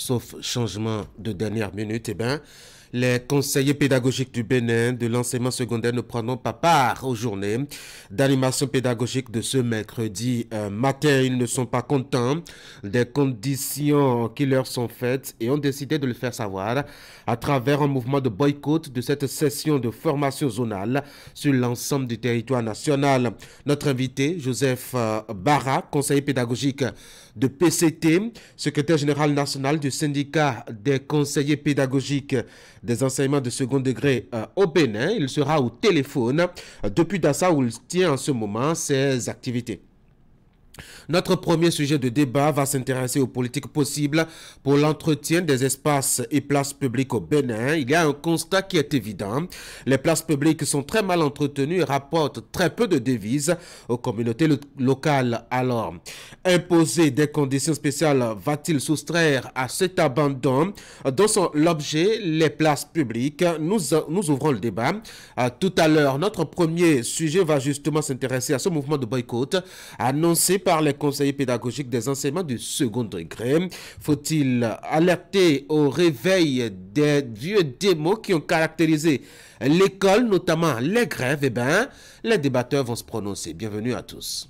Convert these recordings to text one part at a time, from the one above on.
sauf changement de dernière minute, eh bien, les conseillers pédagogiques du Bénin de l'enseignement secondaire ne prendront pas part aux journées d'animation pédagogique de ce mercredi matin. Ils ne sont pas contents des conditions qui leur sont faites et ont décidé de le faire savoir à travers un mouvement de boycott de cette session de formation zonale sur l'ensemble du territoire national. Notre invité, Joseph Barra, conseiller pédagogique de PCT, secrétaire général national du syndicat des conseillers pédagogiques des enseignements de second degré au Bénin. Il sera au téléphone depuis Dassa où il tient en ce moment ses activités. Notre premier sujet de débat va s'intéresser aux politiques possibles pour l'entretien des espaces et places publiques au Bénin. Il y a un constat qui est évident. Les places publiques sont très mal entretenues et rapportent très peu de devises aux communautés locales. Alors, imposer des conditions spéciales va-t-il soustraire à cet abandon dont sont l'objet les places publiques? Nous ouvrons le débat. Tout à l'heure, notre premier sujet va justement s'intéresser à ce mouvement de boycott annoncé par les conseillers pédagogiques des enseignements du second degré. Faut-il alerter au réveil des vieux démos qui ont caractérisé l'école, notamment les grèves? Eh bien, les débatteurs vont se prononcer. Bienvenue à tous.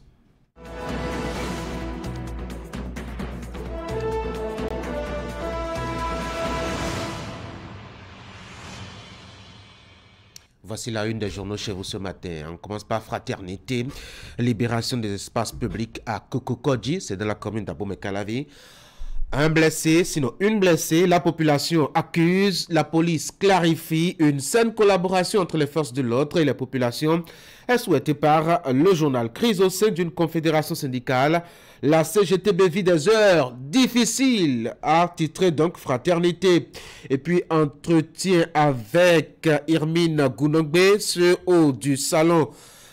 Voici la une des journaux chez vous ce matin. On commence par Fraternité, libération des espaces publics à Kokokodji, c'est dans la commune d'Abomey-Calavi. Un blessé, sinon une blessée, la population accuse, la police clarifie, une saine collaboration entre les forces de l'ordre et les populations est souhaitée par le journal. Crise au sein d'une confédération syndicale. La CGTB vit des heures difficiles, a titré donc Fraternité. Et puis entretien avec Irmine Gounongbe, ce haut du salon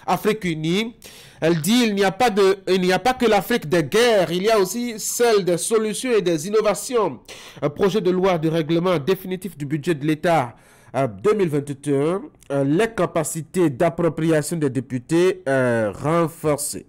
Afrique Unie. Elle dit il n'y a pas que l'Afrique des guerres, il y a aussi celle des solutions et des innovations. Un projet de loi de règlement définitif du budget de l'État 2021, les capacités d'appropriation des députés renforcées.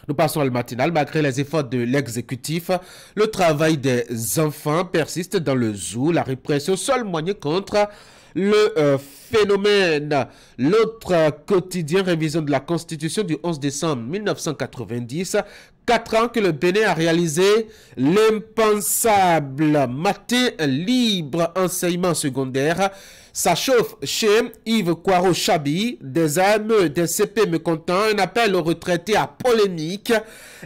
Nous passons à le matinal. Malgré les efforts de l'exécutif, le travail des enfants persiste dans le zoo. La répression, seul moyen contre le phénomène. L'autre quotidien, révision de la Constitution du 11 décembre 1990. 4 ans que le Bénin a réalisé l'impensable matin libre enseignement secondaire. Ça chauffe chez Yves Kwaro-Chabi, des AME, des CP mécontents, un appel aux retraités à polémique.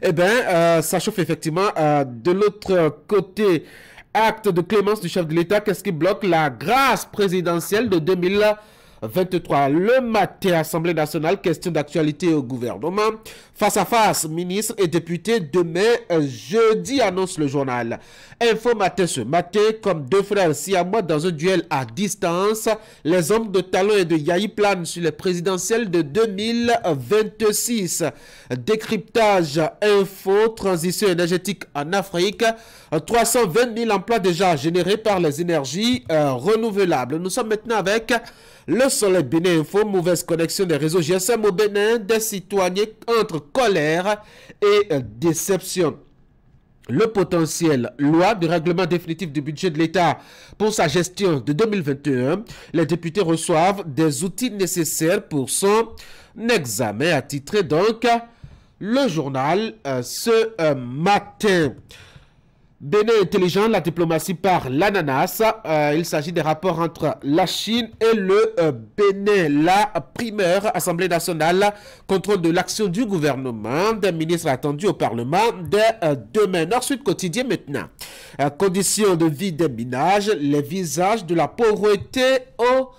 Eh bien, ça chauffe effectivement de l'autre côté. Acte de clémence du chef de l'État, qu'est-ce qui bloque la grâce présidentielle de 2023? Le matin, Assemblée nationale, question d'actualité au gouvernement. Face à face, ministres et députés, demain, jeudi, annonce le journal. Info matin ce matin, comme deux frères siamois dans un duel à distance, les hommes de Talon et de Yahi planent sur les présidentielles de 2026. Décryptage info, transition énergétique en Afrique, 320 000 emplois déjà générés par les énergies renouvelables. Nous sommes maintenant avec le Soleil Bénin Info, mauvaise connexion des réseaux GSM au Bénin, des citoyens entre colère et déception. Le potentiel loi de règlement définitif du budget de l'État pour sa gestion de 2021, les députés reçoivent des outils nécessaires pour son examen, a titré donc le journal ce matin. Bénin intelligent, la diplomatie par l'ananas. Il s'agit des rapports entre la Chine et le Bénin. La primeur, Assemblée nationale, contrôle de l'action du gouvernement. Des ministres attendus au Parlement dès demain. Nord-Sud quotidien maintenant. Conditions de vie des ménages, les visages de la pauvreté au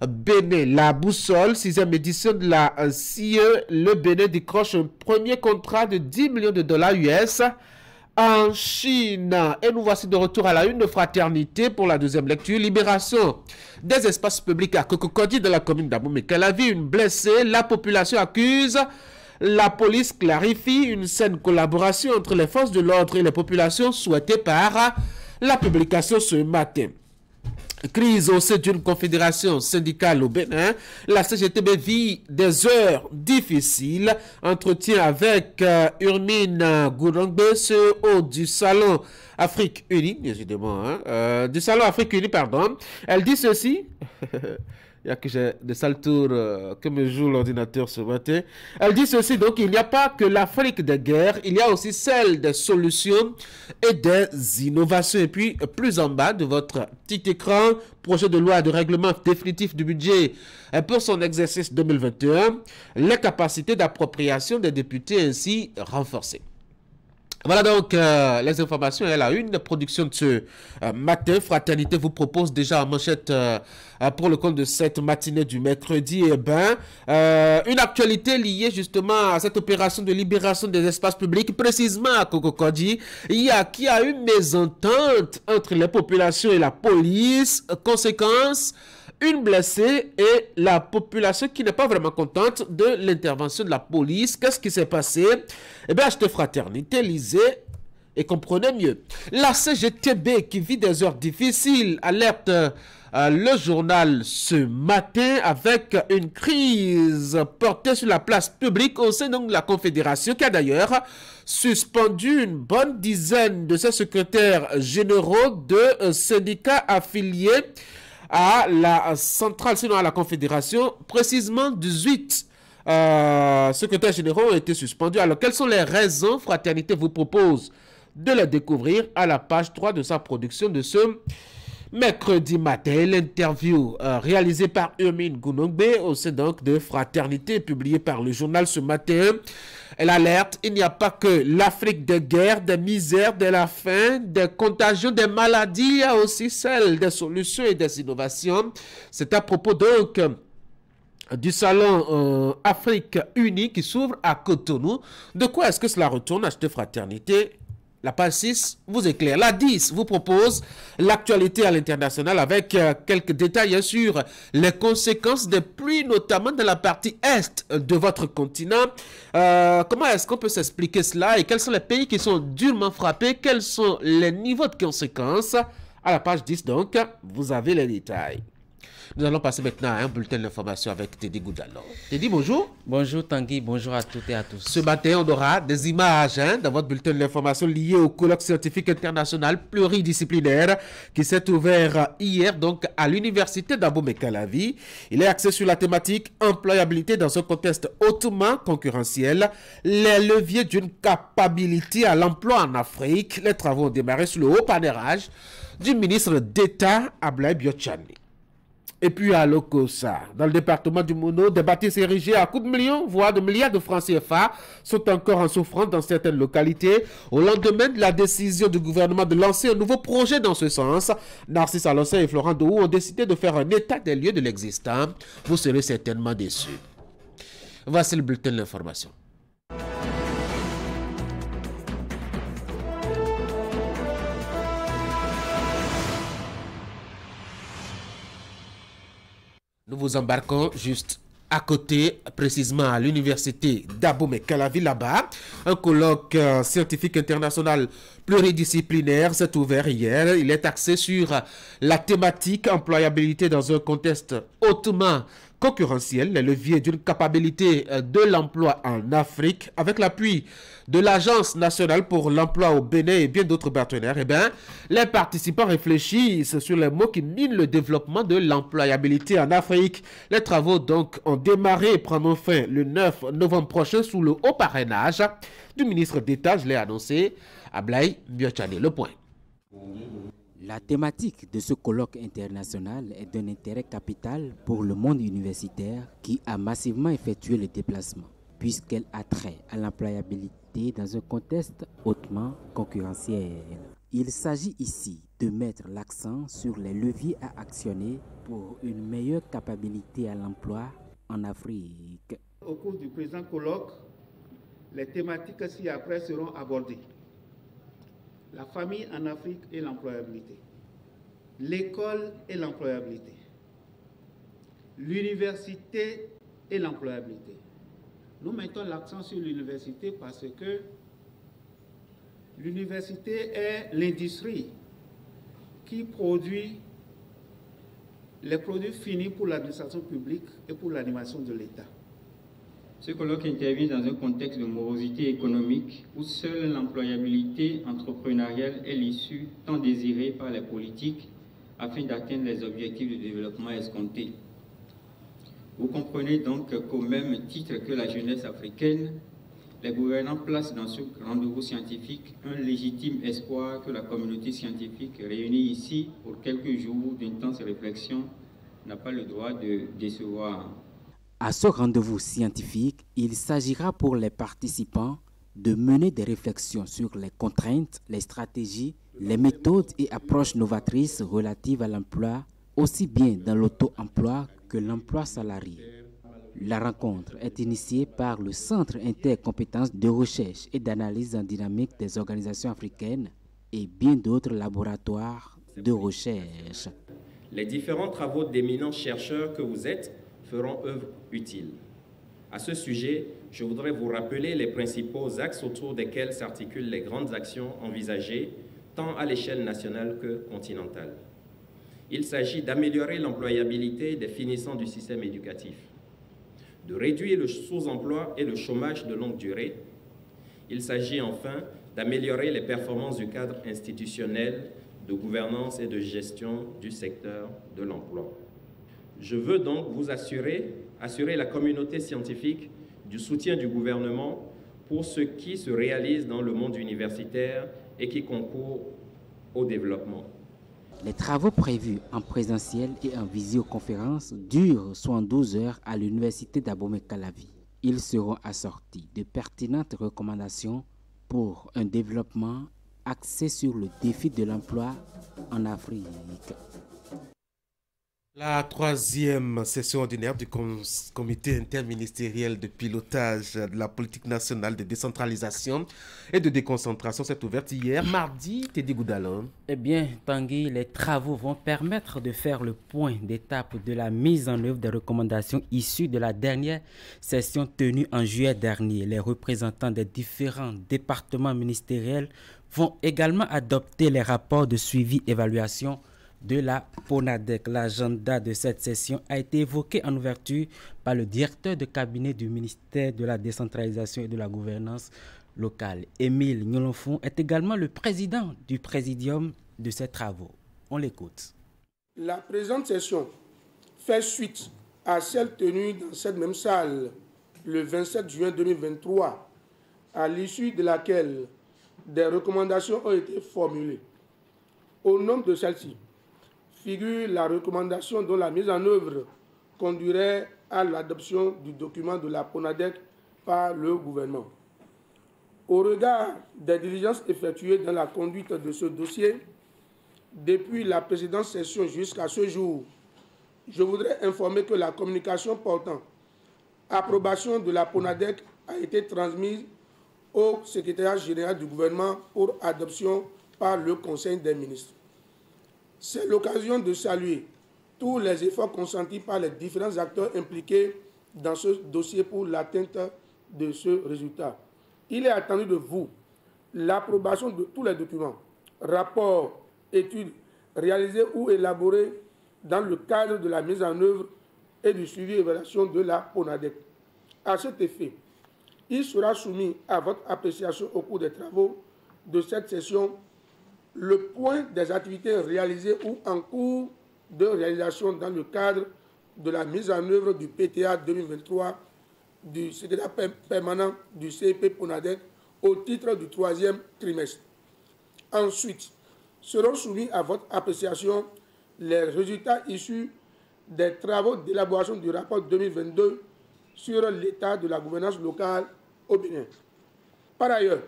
Bénin. La boussole, 6e édition de la CIE. Le Bénin décroche un premier contrat de 10 millions de dollars US. En Chine. Et nous voici de retour à la une de Fraternité pour la deuxième lecture. Libération des espaces publics à Kokokodji de la commune d'Abomey-Calavi. Une blessée, la population accuse. La police clarifie une saine collaboration entre les forces de l'ordre et les populations souhaitée par la publication ce matin. Crise au sein d'une confédération syndicale au Bénin. La CGTB vit des heures difficiles. Entretien avec Urmine Gourangbe, CEO du Salon Afrique Unie, évidemment, du Salon Afrique Unie, pardon. Elle dit ceci. Il y a que j'ai des sales tours que me joue l'ordinateur ce matin. Elle dit ceci, donc il n'y a pas que l'Afrique des guerres, il y a aussi celle des solutions et des innovations. Et puis, plus en bas de votre petit écran, projet de loi de règlement définitif du budget pour son exercice 2021, les capacités d'appropriation des députés ainsi renforcées. Voilà donc les informations à la une. Production de ce matin. Fraternité vous propose déjà en manchette pour le compte de cette matinée du mercredi. Eh ben, une actualité liée justement à cette opération de libération des espaces publics, précisément à Cococodi. Qui a une mésentente entre les populations et la police. Conséquence, une blessée et la population qui n'est pas vraiment contente de l'intervention de la police. Qu'est-ce qui s'est passé? Eh bien, achetez Fraternité, lisez et comprenez mieux. La CGTB qui vit des heures difficiles alerte le journal ce matin avec une crise portée sur la place publique au sein donc de la Confédération qui a d'ailleurs suspendu une bonne dizaine de ses secrétaires généraux de syndicats affiliés à la centrale, sinon à la Confédération. Précisément 18 secrétaires généraux ont été suspendus. Alors, quelles sont les raisons? Fraternité vous propose de les découvrir à la page 3 de sa production de ce mercredi matin. L'interview réalisée par Urmine Gourangbe au sein donc de Fraternité, publiée par le journal ce matin. Elle alerte, il n'y a pas que l'Afrique des guerres, des misères, de la faim, des contagions, des maladies, il y a aussi celle des solutions et des innovations. C'est à propos donc du salon Afrique Unie qui s'ouvre à Cotonou. De quoi est-ce que cela retourne? Acheter Fraternité. La page 6 vous éclaire. La 10 vous propose l'actualité à l'international avec quelques détails sur les conséquences des pluies, notamment dans la partie est de votre continent. Comment est-ce qu'on peut s'expliquer cela et quels sont les pays qui sont durement frappés? Quels sont les niveaux de conséquences? À la page 10 donc, vous avez les détails. Nous allons passer maintenant à un bulletin d'information avec Teddy Goudalo. Teddy, bonjour. Bonjour Tanguy, bonjour à toutes et à tous. Ce matin, on aura des images dans votre bulletin d'information liées au colloque scientifique international pluridisciplinaire qui s'est ouvert hier donc à l'université d'Abomey-Calavi. Il est axé sur la thématique employabilité dans un contexte hautement concurrentiel, les leviers d'une capacité à l'emploi en Afrique. Les travaux ont démarré sous le haut panérage du ministre d'État Ablaye Biochani. Et puis à Lokossa, dans le département du Mono, des bâtisses érigées à coups de millions, voire de milliards de francs CFA sont encore en souffrance dans certaines localités. Au lendemain de la décision du gouvernement de lancer un nouveau projet dans ce sens, Narcisse Alonso et Florent Dohou ont décidé de faire un état des lieux de l'existant. Vous serez certainement déçus. Voici le bulletin de l'information. Nous vous embarquons juste à côté, précisément à l'université d'Abomey-Calavi, là-bas. Un colloque scientifique international pluridisciplinaire s'est ouvert hier. Il est axé sur la thématique employabilité dans un contexte hautement concurrentiel, les leviers d'une capacité de l'emploi en Afrique, avec l'appui de l'Agence nationale pour l'emploi au Bénin et bien d'autres partenaires. Eh bien, les participants réfléchissent sur les mots qui minent le développement de l'employabilité en Afrique. Les travaux donc ont démarré et prendront fin le 9 novembre prochain sous le haut parrainage du ministre d'État, je l'ai annoncé, Ablaye Biochani. Le point. La thématique de ce colloque international est d'un intérêt capital pour le monde universitaire qui a massivement effectué le déplacement, puisqu'elle a trait à l'employabilité dans un contexte hautement concurrentiel. Il s'agit ici de mettre l'accent sur les leviers à actionner pour une meilleure capacité à l'emploi en Afrique. Au cours du présent colloque, les thématiques ci-après seront abordées. La famille en Afrique et l'employabilité, l'école et l'employabilité, l'université et l'employabilité. Nous mettons l'accent sur l'université parce que l'université est l'industrie qui produit les produits finis pour l'administration publique et pour l'animation de l'État. Ce colloque intervient dans un contexte de morosité économique où seule l'employabilité entrepreneuriale est l'issue tant désirée par les politiques afin d'atteindre les objectifs de développement escomptés. Vous comprenez donc qu'au même titre que la jeunesse africaine, les gouvernants placent dans ce rendez-vous scientifique un légitime espoir que la communauté scientifique réunie ici pour quelques jours d'intense réflexion n'a pas le droit de décevoir. À ce rendez-vous scientifique, il s'agira pour les participants de mener des réflexions sur les contraintes, les stratégies, les méthodes et approches novatrices relatives à l'emploi, aussi bien dans l'auto-emploi que l'emploi salarié. La rencontre est initiée par le Centre intercompétences de recherche et d'analyse en dynamique des organisations africaines et bien d'autres laboratoires de recherche. Les différents travaux d'éminents chercheurs que vous êtes feront œuvre utile. À ce sujet, je voudrais vous rappeler les principaux axes autour desquels s'articulent les grandes actions envisagées, tant à l'échelle nationale que continentale. Il s'agit d'améliorer l'employabilité des finissants du système éducatif, de réduire le sous-emploi et le chômage de longue durée. Il s'agit enfin d'améliorer les performances du cadre institutionnel, de gouvernance et de gestion du secteur de l'emploi. Je veux donc vous assurer la communauté scientifique du soutien du gouvernement pour ce qui se réalise dans le monde universitaire et qui concourt au développement. Les travaux prévus en présentiel et en visioconférence durent 72 heures à l'université d'Abomey-Calavi. Ils seront assortis de pertinentes recommandations pour un développement axé sur le défi de l'emploi en Afrique. La troisième session ordinaire du comité interministériel de pilotage de la politique nationale de décentralisation et de déconcentration s'est ouverte hier, mardi, Teddy Goudalan. Eh bien, Tanguy, les travaux vont permettre de faire le point d'étape de la mise en œuvre des recommandations issues de la dernière session tenue en juillet dernier. Les représentants des différents départements ministériels vont également adopter les rapports de suivi-évaluation de la PONADEC. L'agenda de cette session a été évoqué en ouverture par le directeur de cabinet du ministère de la décentralisation et de la gouvernance locale. Émile Nolofon est également le président du présidium de ces travaux. On l'écoute. La présente session fait suite à celle tenue dans cette même salle le 27 juin 2023, à l'issue de laquelle des recommandations ont été formulées. Au nom de celle-ci, figure la recommandation dont la mise en œuvre conduirait à l'adoption du document de la PONADEC par le gouvernement. Au regard des diligences effectuées dans la conduite de ce dossier, depuis la précédente session jusqu'à ce jour, je voudrais informer que la communication portant approbation de la PONADEC a été transmise au secrétariat général du gouvernement pour adoption par le Conseil des ministres. C'est l'occasion de saluer tous les efforts consentis par les différents acteurs impliqués dans ce dossier pour l'atteinte de ce résultat. Il est attendu de vous l'approbation de tous les documents, rapports, études réalisés ou élaborés dans le cadre de la mise en œuvre et du suivi et évaluation de la PONADEC. À cet effet, il sera soumis à votre appréciation au cours des travaux de cette session le point des activités réalisées ou en cours de réalisation dans le cadre de la mise en œuvre du PTA 2023 du secrétaire permanent du CIP PONADEC au titre du 3e trimestre. Ensuite, seront soumis à votre appréciation les résultats issus des travaux d'élaboration du rapport 2022 sur l'état de la gouvernance locale au Bénin. Par ailleurs,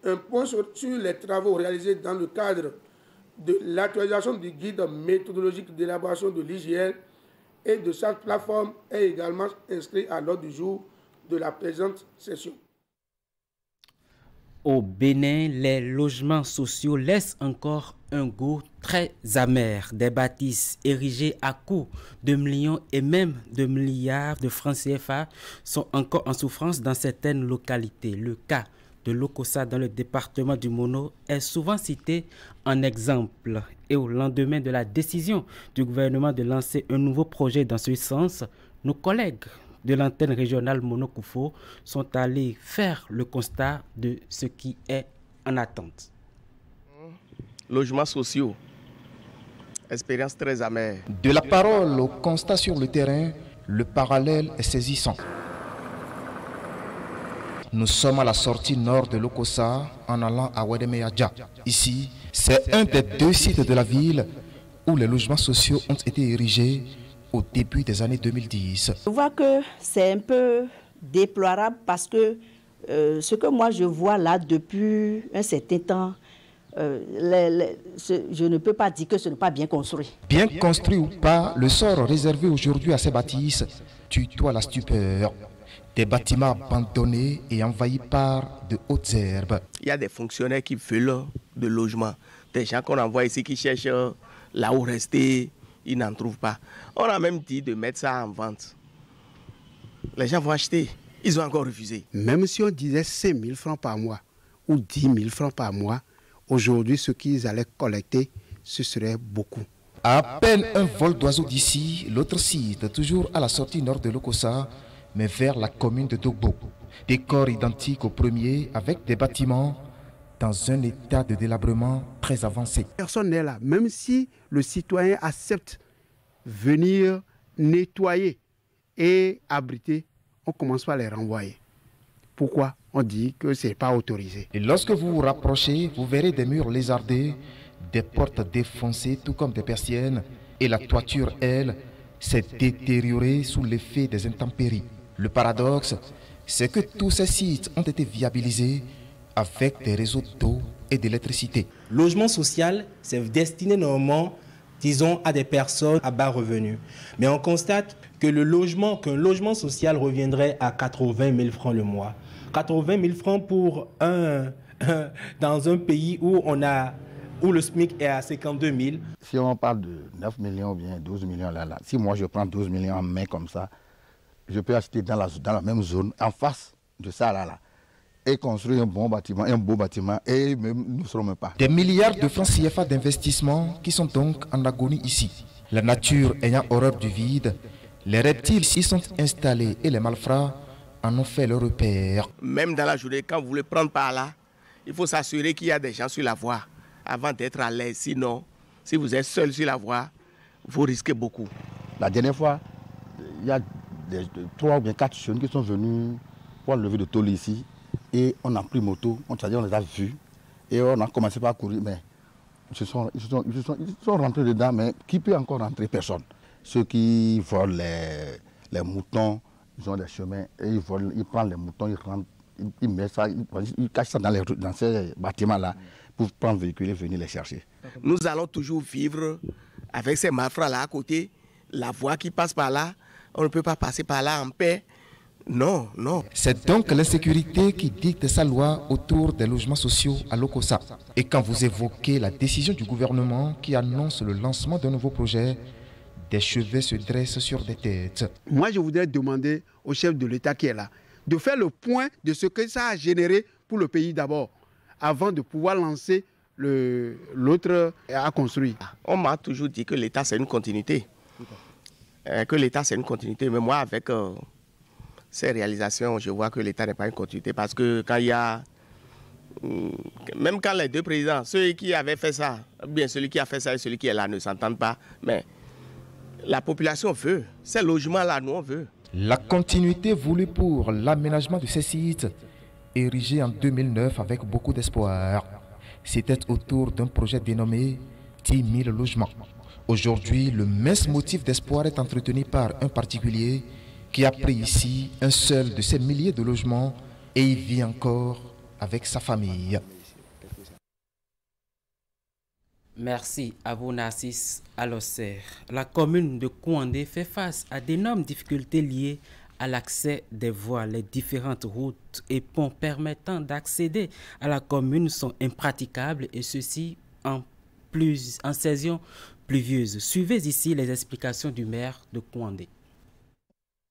un point sur les travaux réalisés dans le cadre de l'actualisation du guide méthodologique d'élaboration de l'IGL et de sa plateforme est également inscrit à l'ordre du jour de la présente session. Au Bénin, les logements sociaux laissent encore un goût très amer. Des bâtisses érigées à coût de millions et même de milliards de francs CFA sont encore en souffrance dans certaines localités. Le cas de l'Okossa dans le département du Mono est souvent cité en exemple. Et au lendemain de la décision du gouvernement de lancer un nouveau projet dans ce sens, nos collègues de l'antenne régionale Mono-Koufo sont allés faire le constat de ce qui est en attente. Logements sociaux, expérience très amère. De la parole au constat sur le terrain, le parallèle est saisissant. Nous sommes à la sortie nord de l'Okossa en allant à Wedemeadja. Ici, c'est un des 2 sites de la ville où les logements sociaux ont été érigés au début des années 2010. Je vois que c'est un peu déplorable parce que ce que moi je vois là depuis un certain temps, je ne peux pas dire que ce n'est pas bien construit. Bien construit ou pas, le sort réservé aujourd'hui à ces bâtisses tutoie la stupeur. Des bâtiments abandonnés et envahis par de hautes herbes. Il y a des fonctionnaires qui veulent de logement. Des gens qu'on envoie ici qui cherchent là où rester, ils n'en trouvent pas. On a même dit de mettre ça en vente. Les gens vont acheter. Ils ont encore refusé. Même si on disait 5 000 francs par mois ou 10 000 francs par mois, aujourd'hui, ce qu'ils allaient collecter, ce serait beaucoup. À peine un vol d'oiseau d'ici, l'autre site, toujours à la sortie nord de l'Okossa, mais vers la commune de Dogbo. Décor identique au premier, avec des bâtiments dans un état de délabrement très avancé. Personne n'est là, même si le citoyen accepte venir nettoyer et abriter, on commence par les renvoyer. Pourquoi? On dit que ce n'est pas autorisé. Et lorsque vous vous rapprochez, vous verrez des murs lézardés, des portes défoncées, tout comme des persiennes, et la toiture, elle, s'est détériorée sous l'effet des intempéries. Le paradoxe, c'est que tous ces sites ont été viabilisés avec des réseaux d'eau et d'électricité. Logement social, c'est destiné normalement, disons, à des personnes à bas revenus. Mais on constate que qu'un logement social reviendrait à 80 000 francs le mois. 80 000 francs pour dans un pays où le SMIC est à 52 000. Si on parle de 9 millions ou bien 12 millions là, si moi je prends 12 millions en main comme ça, je peux acheter dans la même zone, en face de ça là, et construire un bon bâtiment, un beau bâtiment, et même, nous ne serons même pas. Des milliards de francs CFA d'investissement qui sont donc en agonie ici. La nature ayant horreur du vide, les reptiles s'y sont installés et les malfrats en ont fait leur repère. Même dans la journée, quand vous voulez prendre par là, il faut s'assurer qu'il y a des gens sur la voie avant d'être à l'aise. Sinon, si vous êtes seul sur la voie, vous risquez beaucoup. La dernière fois, il y a 3 ou bien 4 jeunes qui sont venus pour lever de tôle ici et on a pris moto, on les a vus et on a commencé par courir, mais ils sont rentrés dedans, mais qui peut encore rentrer? Personne. Ceux qui volent les moutons, ils ont des chemins et ils prennent les moutons, ils rentrent, ils mettent ça, ils cachent ça dans ces bâtiments-là pour prendre véhicule et venir les chercher. Nous allons toujours vivre avec ces malfrats-là à côté, la voie qui passe par là. On ne peut pas passer par là en paix. Non, non. C'est donc l'insécurité qui dicte sa loi autour des logements sociaux à l'Okossa. Et quand vous évoquez la décision du gouvernement qui annonce le lancement d'un nouveau projet, des cheveux se dressent sur des têtes. Moi, je voudrais demander au chef de l'État qui est là de faire le point de ce que ça a généré pour le pays d'abord, avant de pouvoir lancer l'autre à construire. On m'a toujours dit que l'État, c'est une continuité. Mais moi, avec ces réalisations, je vois que l'État n'est pas une continuité parce que quand il y a, même quand les 2 présidents, ceux qui avaient fait ça, bien celui qui a fait ça et celui qui est là ne s'entendent pas, mais la population veut, ces logements-là, nous on veut. La continuité voulue pour l'aménagement de ces sites, érigés en 2009 avec beaucoup d'espoir, c'était autour d'un projet dénommé 10 000 logements. Aujourd'hui, le mince motif d'espoir est entretenu par un particulier qui a pris ici un seul de ces milliers de logements et y vit encore avec sa famille. Merci à vous, Narcisse Alosser. La commune de Kouandé fait face à d'énormes difficultés liées à l'accès des voies. Les différentes routes et ponts permettant d'accéder à la commune sont impraticables et ceci en saison pluvieuse. Suivez ici les explications du maire de Kouandé.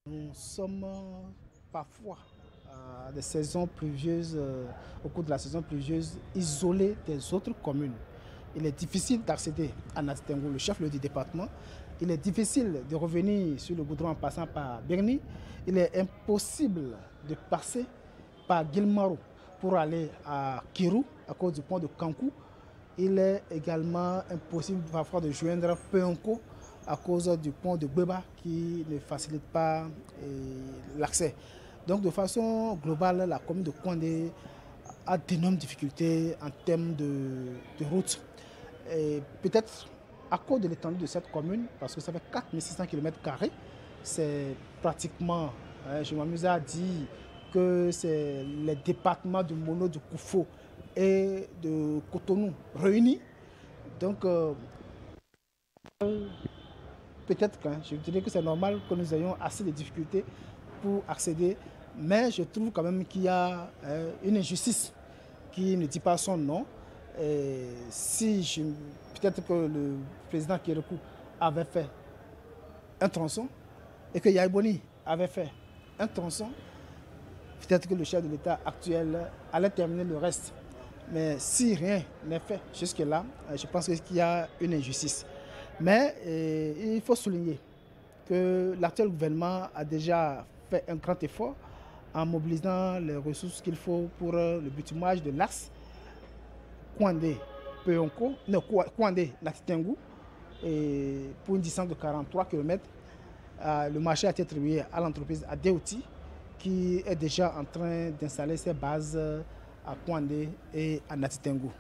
Nous sommes parfois des saisons pluvieuses, au cours de la saison pluvieuse, isolé des autres communes. Il est difficile d'accéder à Nati Tengou, le chef-lieu du département. Il est difficile de revenir sur le goudron en passant par Berni. Il est impossible de passer par Guilmaro pour aller à Kirou à cause du pont de Kankou. Il est également impossible parfois de joindre Peonko à cause du pont de Beba qui ne facilite pas l'accès. Donc de façon globale, la commune de Kouandé a d'énormes difficultés en termes de route. Peut-être à cause de l'étendue de cette commune, parce que ça fait 4600 km², c'est pratiquement, je m'amuse à dire que c'est les départements de Mono, de Koufo et de Cotonou réunis. Donc peut-être que je dirais que c'est normal que nous ayons assez de difficultés pour accéder, mais je trouve quand même qu'il y a une injustice qui ne dit pas son nom. Peut-être que le président Kérékou avait fait un tronçon et que Yaïboni avait fait un tronçon, peut-être que le chef de l'État actuel allait terminer le reste. Mais si rien n'est fait jusque-là, je pense qu'il y a une injustice. Mais il faut souligner que l'actuel gouvernement a déjà fait un grand effort en mobilisant les ressources qu'il faut pour le bitumage de l'axe Kouandé, Peonko, non, Kouandé, Nati Tengou, pour une distance de 43 km. Le marché a été attribué à l'entreprise Adéouti qui est déjà en train d'installer ses bases à Kouandé et à Nati Tengou.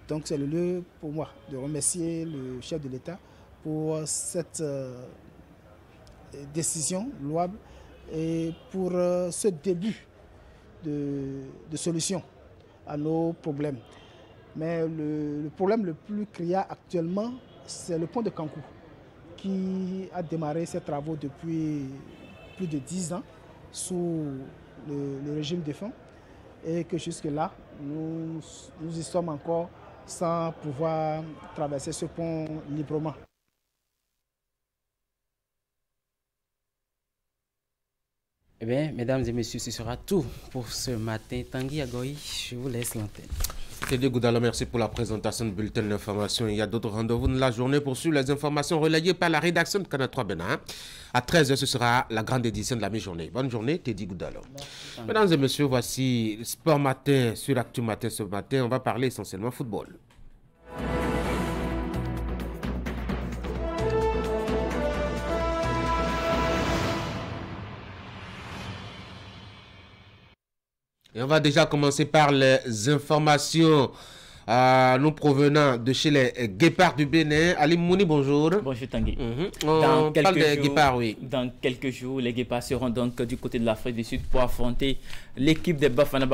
Donc c'est le lieu pour moi de remercier le chef de l'État pour cette décision louable et pour ce début de solution à nos problèmes. Mais le problème le plus criard actuellement, c'est le pont de Kankou qui a démarré ses travaux depuis plus de 10 ans sous le régime défunt et que jusque-là, nous y sommes encore sans pouvoir traverser ce pont librement. Eh bien, mesdames et messieurs, ce sera tout pour ce matin. Tanguy Agoy, je vous laisse l'antenne. Teddy Goudala, merci pour la présentation de bulletin d'information. Il y a d'autres rendez-vous de la journée pour suivre les informations relayées par la rédaction de Canal 3 Bénin. À 13h, ce sera la grande édition de la mi-journée. Bonne journée, Teddy Goudala. Mesdames et messieurs, voici Sport Matin sur Actu Matin ce matin. On va parler essentiellement football. Et on va déjà commencer par les informations nous provenant de chez les Guépards du Bénin. Ali Mouni, bonjour. Bonjour Tanguy. On parle des Guépards, oui. Dans quelques jours, les Guépards seront donc du côté de l'Afrique du Sud pour affronter l'équipe des Bafana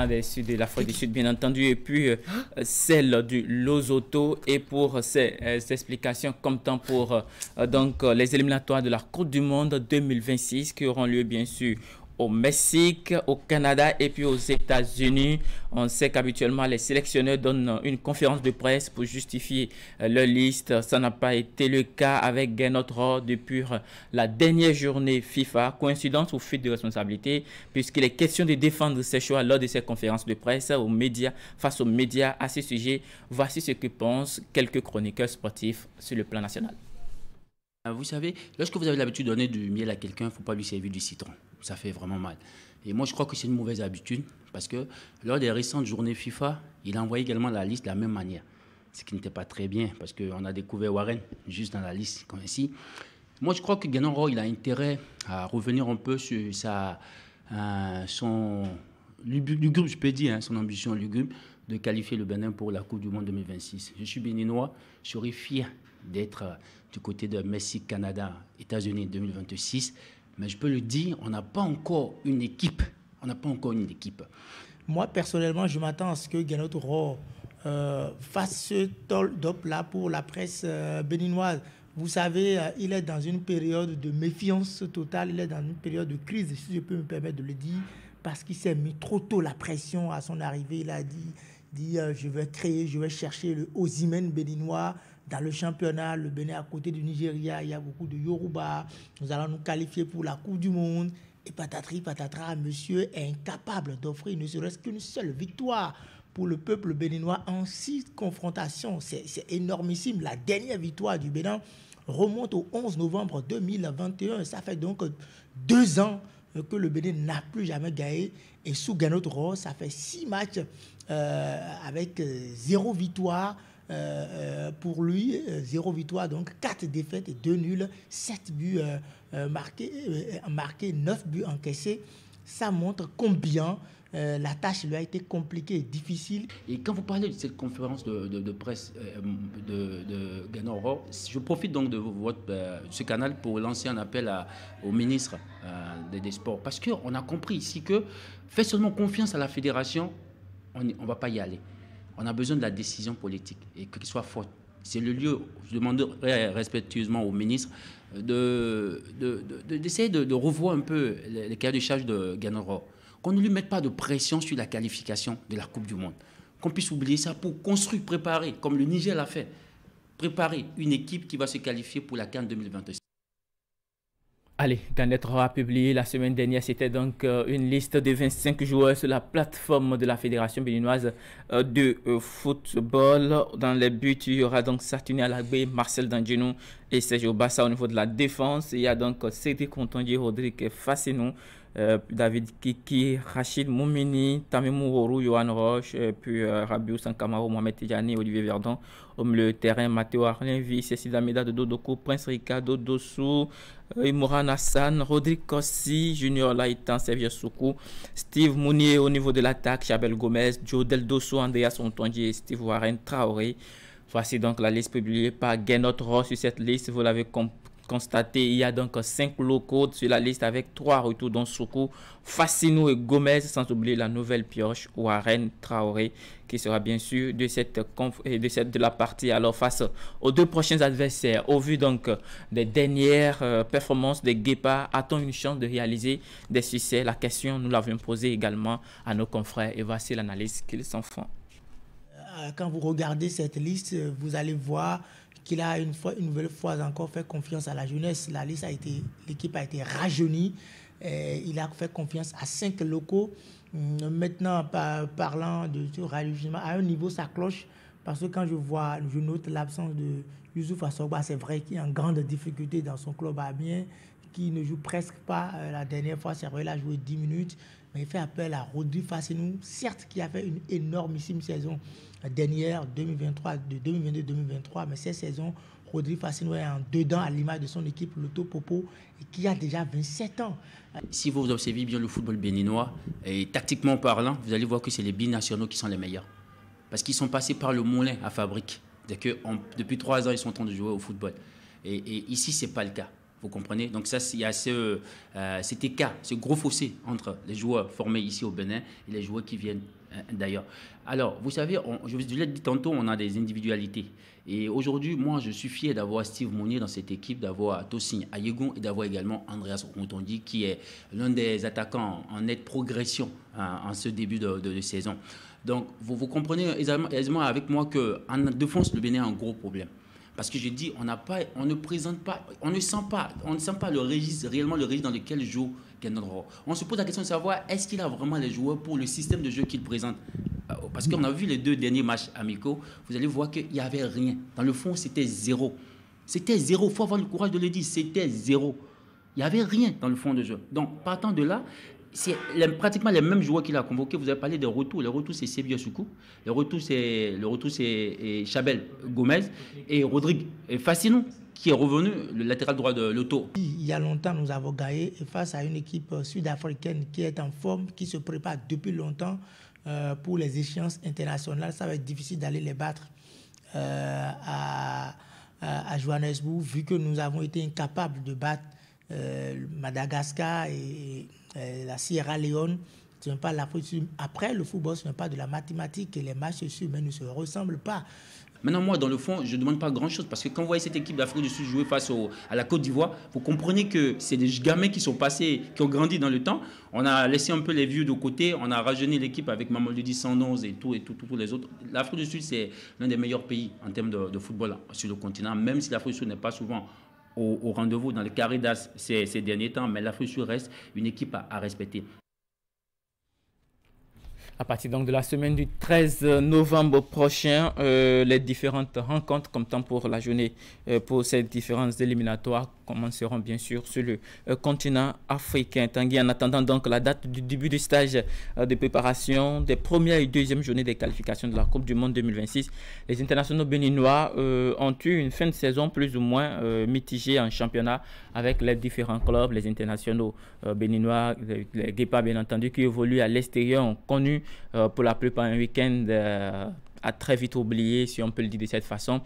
de l'Afrique du Sud, bien entendu, et puis celle du Lesotho. Et pour ces explications, comme temps pour donc, les éliminatoires de la Coupe du Monde 2026 qui auront lieu, bien sûr, au Mexique, au Canada et puis aux États-Unis. On sait qu'habituellement les sélectionneurs donnent une conférence de presse pour justifier leur liste. Ça n'a pas été le cas avec Gernot Rohr depuis la dernière journée FIFA. Coïncidence ou fuite de responsabilité, puisqu'il est question de défendre ses choix lors de ces conférences de presse aux médias, face aux médias à ce sujet. Voici ce que pensent quelques chroniqueurs sportifs sur le plan national. Vous savez, lorsque vous avez l'habitude de donner du miel à quelqu'un, il ne faut pas lui servir du citron. Ça fait vraiment mal. Et moi, je crois que c'est une mauvaise habitude parce que lors des récentes journées FIFA, il a envoyé également la liste de la même manière. Ce qui n'était pas très bien parce qu'on a découvert Warren juste dans la liste comme ici. Moi, je crois que Gernot Rohr, il a intérêt à revenir un peu sur son lugubre, je peux dire, son ambition lugubre de qualifier le Bénin pour la Coupe du Monde 2026. Je suis béninois, je serais fier d'être du côté de Mexique, Canada, États-Unis 2026. Mais je peux le dire, on n'a pas encore une équipe. On Moi, personnellement, je m'attends à ce que Gernot Rohr fasse ce hold-up-là pour la presse béninoise. Vous savez, il est dans une période de méfiance totale, il est dans une période de crise, si je peux me permettre de le dire, parce qu'il s'est mis trop tôt la pression à son arrivée. Il a dit je vais chercher le Osimhen béninois. Dans le championnat, le Bénin à côté du Nigeria, il y a beaucoup de Yoruba. Nous allons nous qualifier pour la Coupe du Monde. Et patatri, patatras, monsieur est incapable d'offrir ne serait-ce qu'une seule victoire pour le peuple béninois en 6 confrontations. C'est énormissime. La dernière victoire du Bénin remonte au 11 novembre 2021. Ça fait donc 2 ans que le Bénin n'a plus jamais gagné. Et sous Gernot Rohr, ça fait 6 matchs avec 0 victoire pour lui. 0 victoire, donc 4 défaites et 2 nuls, 7 buts marqués, 9 buts encaissés. Ça montre combien la tâche lui a été compliquée et difficile. Et quand vous parlez de cette conférence de presse de Gernot Rohr, je profite donc de ce canal pour lancer un appel au ministre des Sports. Parce qu'on a compris ici que fait seulement confiance à la fédération, on ne va pas y aller. On a besoin de la décision politique et qu'elle soit forte. C'est le lieu, je demanderai respectueusement au ministre d'essayer de revoir un peu les cahiers de charge de Gernot Rohr. Qu'on ne lui mette pas de pression sur la qualification de la Coupe du Monde. Qu'on puisse oublier ça pour construire, préparer, comme le Niger l'a fait, préparer une équipe qui va se qualifier pour la CAN 2026. Allez, Gernot Rohr a publié la semaine dernière, c'était donc une liste de 25 joueurs sur la plateforme de la Fédération béninoise de football. Dans les buts, il y aura donc Sartini Alagbe, Marcel Dangenou et Sergio Bassa au niveau de la défense. Il y a donc Cédric Ontondier, Rodrigue Fassinou, David Kiki, Rachid Moumini, Tamimou Horou, Johan Roche, puis Rabiou Sankamaro, Mohamed Tidjani, Olivier Verdon. Au milieu de terrain, Matteo Arlenvi, Cécile Amida de Dodoko, Prince Ricardo Dossou, Imoran Hassan, Rodrigue Kossi, Junior Laïtan, Servier Soukou, Steve Mounier au niveau de l'attaque, Chabel Gomez, Jodel Dossou, Andreas Ontondier, Steve Warren Traoré. Voici donc la liste publiée par Gernot Rohr. Sur cette liste, vous l'avez constaté, il y a donc 5 locaux sur la liste avec 3 retours dont Soukou, Fassinou et Gomez, sans oublier la nouvelle pioche Warren Traoré qui sera bien sûr de la partie. Alors face aux 2 prochains adversaires, au vu donc des dernières performances des Guépards, a-t-on une chance de réaliser des succès? La question, nous l'avions posée également à nos confrères et voici l'analyse qu'ils s'en font. Quand vous regardez cette liste, vous allez voir qu'il a une nouvelle fois encore fait confiance à la jeunesse. L'équipe a été rajeunie. Il a fait confiance à 5 locaux. Maintenant, parlant de ce rajeunissement, à un niveau, ça cloche. Parce que quand je note l'absence de Youssouf Assogba, c'est vrai qu'il est en grande difficulté dans son club à Amiens, qui ne joue presque pas. La dernière fois, c'est vrai, il a joué 10 minutes. Mais il fait appel à Rodrigue Fassinou, certes, qui a fait une énormissime saison dernière, 2023, de 2022-2023, mais cette saison, Rodrigue Fassinou est en dedans à l'image de son équipe, Loto Popo, et qui a déjà 27 ans. Si vous observez bien le football béninois, et tactiquement parlant, vous allez voir que c'est les binationaux qui sont les meilleurs. Parce qu'ils sont passés par le moulin à fabrique. Depuis 3 ans, ils sont en train de jouer au football. Et ici, ce n'est pas le cas. Vous comprenez? Donc ça, il y a cet écart, ce gros fossé entre les joueurs formés ici au Bénin et les joueurs qui viennent d'ailleurs. Alors, vous savez, je l'ai dit tantôt, on a des individualités. Et aujourd'hui, moi, je suis fier d'avoir Steve Mounier dans cette équipe, d'avoir Tosin Ayegun et d'avoir également Andreas Ontondier, qui est l'un des attaquants en nette progression en ce début de saison. Donc, vous comprenez aisément avec moi qu'en défense, le Bénin a un gros problème. Parce que je dis, on ne sent pas réellement le registre dans lequel joue Gernot Rohr. On se pose la question de savoir, est-ce qu'il a vraiment les joueurs pour le système de jeu qu'il présente? Parce qu'on a vu les 2 derniers matchs amicaux, vous allez voir qu'il n'y avait rien. Dans le fond, c'était 0. C'était 0, il faut avoir le courage de le dire, c'était 0. Il n'y avait rien dans le fond de jeu. Donc, partant de là, c'est pratiquement les mêmes joueurs qu'il a convoqués. Vous avez parlé des retours. Les retours, c'est Sébia Soukou. Le retour, c'est Chabel Gomez et Rodrigue Fassinou, qui est revenu, le latéral droit de Loto. Il y a longtemps, nous avons gagné face à une équipe sud-africaine qui est en forme, qui se prépare depuis longtemps pour les échéances internationales. Ça va être difficile d'aller les battre à Johannesburg, vu que nous avons été incapables de battre Madagascar et la Sierra Leone. Ce n'est pas l'Afrique. Après, le football, ce n'est pas de la mathématique et les matchs mais ne se ressemblent pas. Maintenant, moi, dans le fond, je ne demande pas grand-chose parce que quand vous voyez cette équipe d'Afrique du Sud jouer face à la Côte d'Ivoire, vous comprenez que c'est des gamins qui sont passés, qui ont grandi dans le temps. On a laissé un peu les vieux de côté, on a rajeuni l'équipe avec Mamelodi Sundowns et tous les autres. L'Afrique du Sud, c'est l'un des meilleurs pays en termes de football sur le continent, même si l'Afrique du Sud n'est pas souvent au rendez-vous dans le carré d'as ces derniers temps, mais l'Afrique du Sud reste une équipe à respecter. À partir donc de la semaine du 13 novembre prochain, les différentes rencontres, comme temps pour la journée, pour ces différentes éliminatoires, commenceront bien sûr sur le continent africain. Tanguy, en attendant donc la date du début du stage de préparation des premières et deuxièmes journées des qualifications de la Coupe du Monde 2026, les internationaux béninois ont eu une fin de saison plus ou moins mitigée en championnat avec les différents clubs. Les internationaux béninois, les Guépards bien entendu, qui évoluent à l'extérieur, ont connu pour la plupart un week-end à très vite oublié, si on peut le dire de cette façon,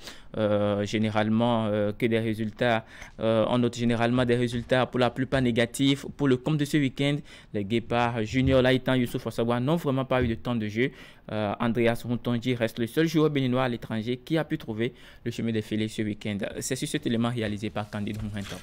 généralement que des résultats, on note généralement des résultats pour la plupart négatifs. Pour le compte de ce week-end, les Guépards Junior Laïtan, Youssouf Ossawa n'ont vraiment pas eu de temps de jeu. Andreas Rontonji reste le seul joueur béninois à l'étranger qui a pu trouver le chemin des filets ce week-end. C'est sur cet élément réalisé par Candide Mourinto.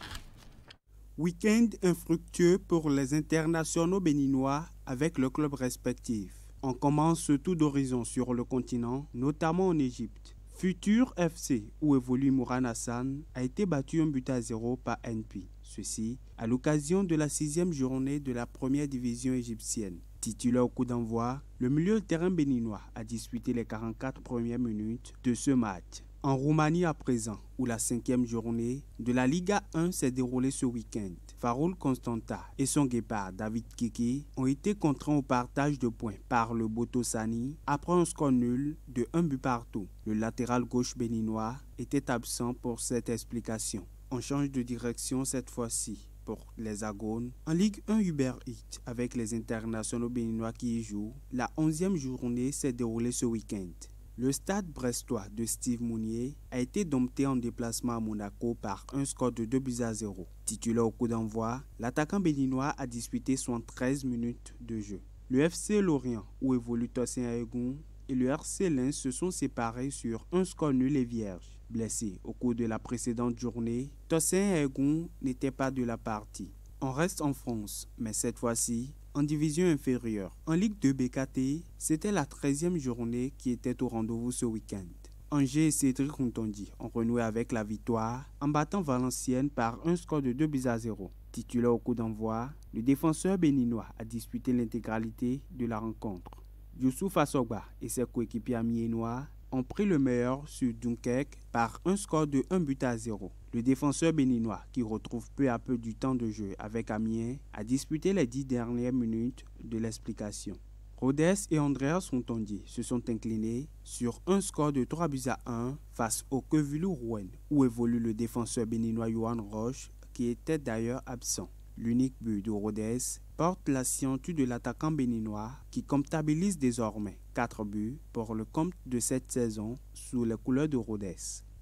Week-end infructueux pour les internationaux béninois avec le club respectif. On commence ce tour d'horizon sur le continent, notamment en Égypte. Futur FC, où évolue Mouran Hassan, a été battu 1-0 par NP. Ceci à l'occasion de la 6e journée de la première division égyptienne. Titulaire au coup d'envoi, le milieu de terrain béninois a disputé les 44 premières minutes de ce match. En Roumanie à présent, où la 5e journée de la Liga 1 s'est déroulée ce week-end, Faroul Constanta et son guépard David Kiki ont été contraints au partage de points par le Botosani après un score nul de 1 but partout. Le latéral gauche béninois était absent pour cette explication. On change de direction cette fois-ci pour les Agones. En Ligue 1 Uber Eats avec les internationaux béninois qui y jouent, la 11e journée s'est déroulée ce week-end. Le stade brestois de Steve Mounier a été dompté en déplacement à Monaco par un score de 2-0. Titulaire au coup d'envoi, l'attaquant béninois a disputé 73 minutes de jeu. Le FC Lorient, où évolue Tosin Aegun, et le RC Lens se sont séparés sur un score nul et vierge. Blessé au cours de la précédente journée, Tosin Aegun n'était pas de la partie. On reste en France, mais cette fois-ci, en division inférieure. En Ligue 2 BKT, c'était la 13e journée qui était au rendez-vous ce week-end. Angers et Cédric Rontondi ont renoué avec la victoire en battant Valenciennes par un score de 2-0. Titulaire au coup d'envoi, le défenseur béninois a disputé l'intégralité de la rencontre. Youssouf Asogba et ses coéquipiers amiénois ont pris le meilleur sur Dunkerque par un score de 1-0. Le défenseur béninois, qui retrouve peu à peu du temps de jeu avec Amiens, a disputé les 10 dernières minutes de l'explication. Rodez et Andreas Rontondi se sont inclinés sur un score de 3-1 face au Quevillou Rouen, où évolue le défenseur béninois Johan Roche, qui était d'ailleurs absent. L'unique but de Rodez porte la signature de l'attaquant béninois qui comptabilise désormais 4 buts pour le compte de cette saison sous les couleurs de Rodez.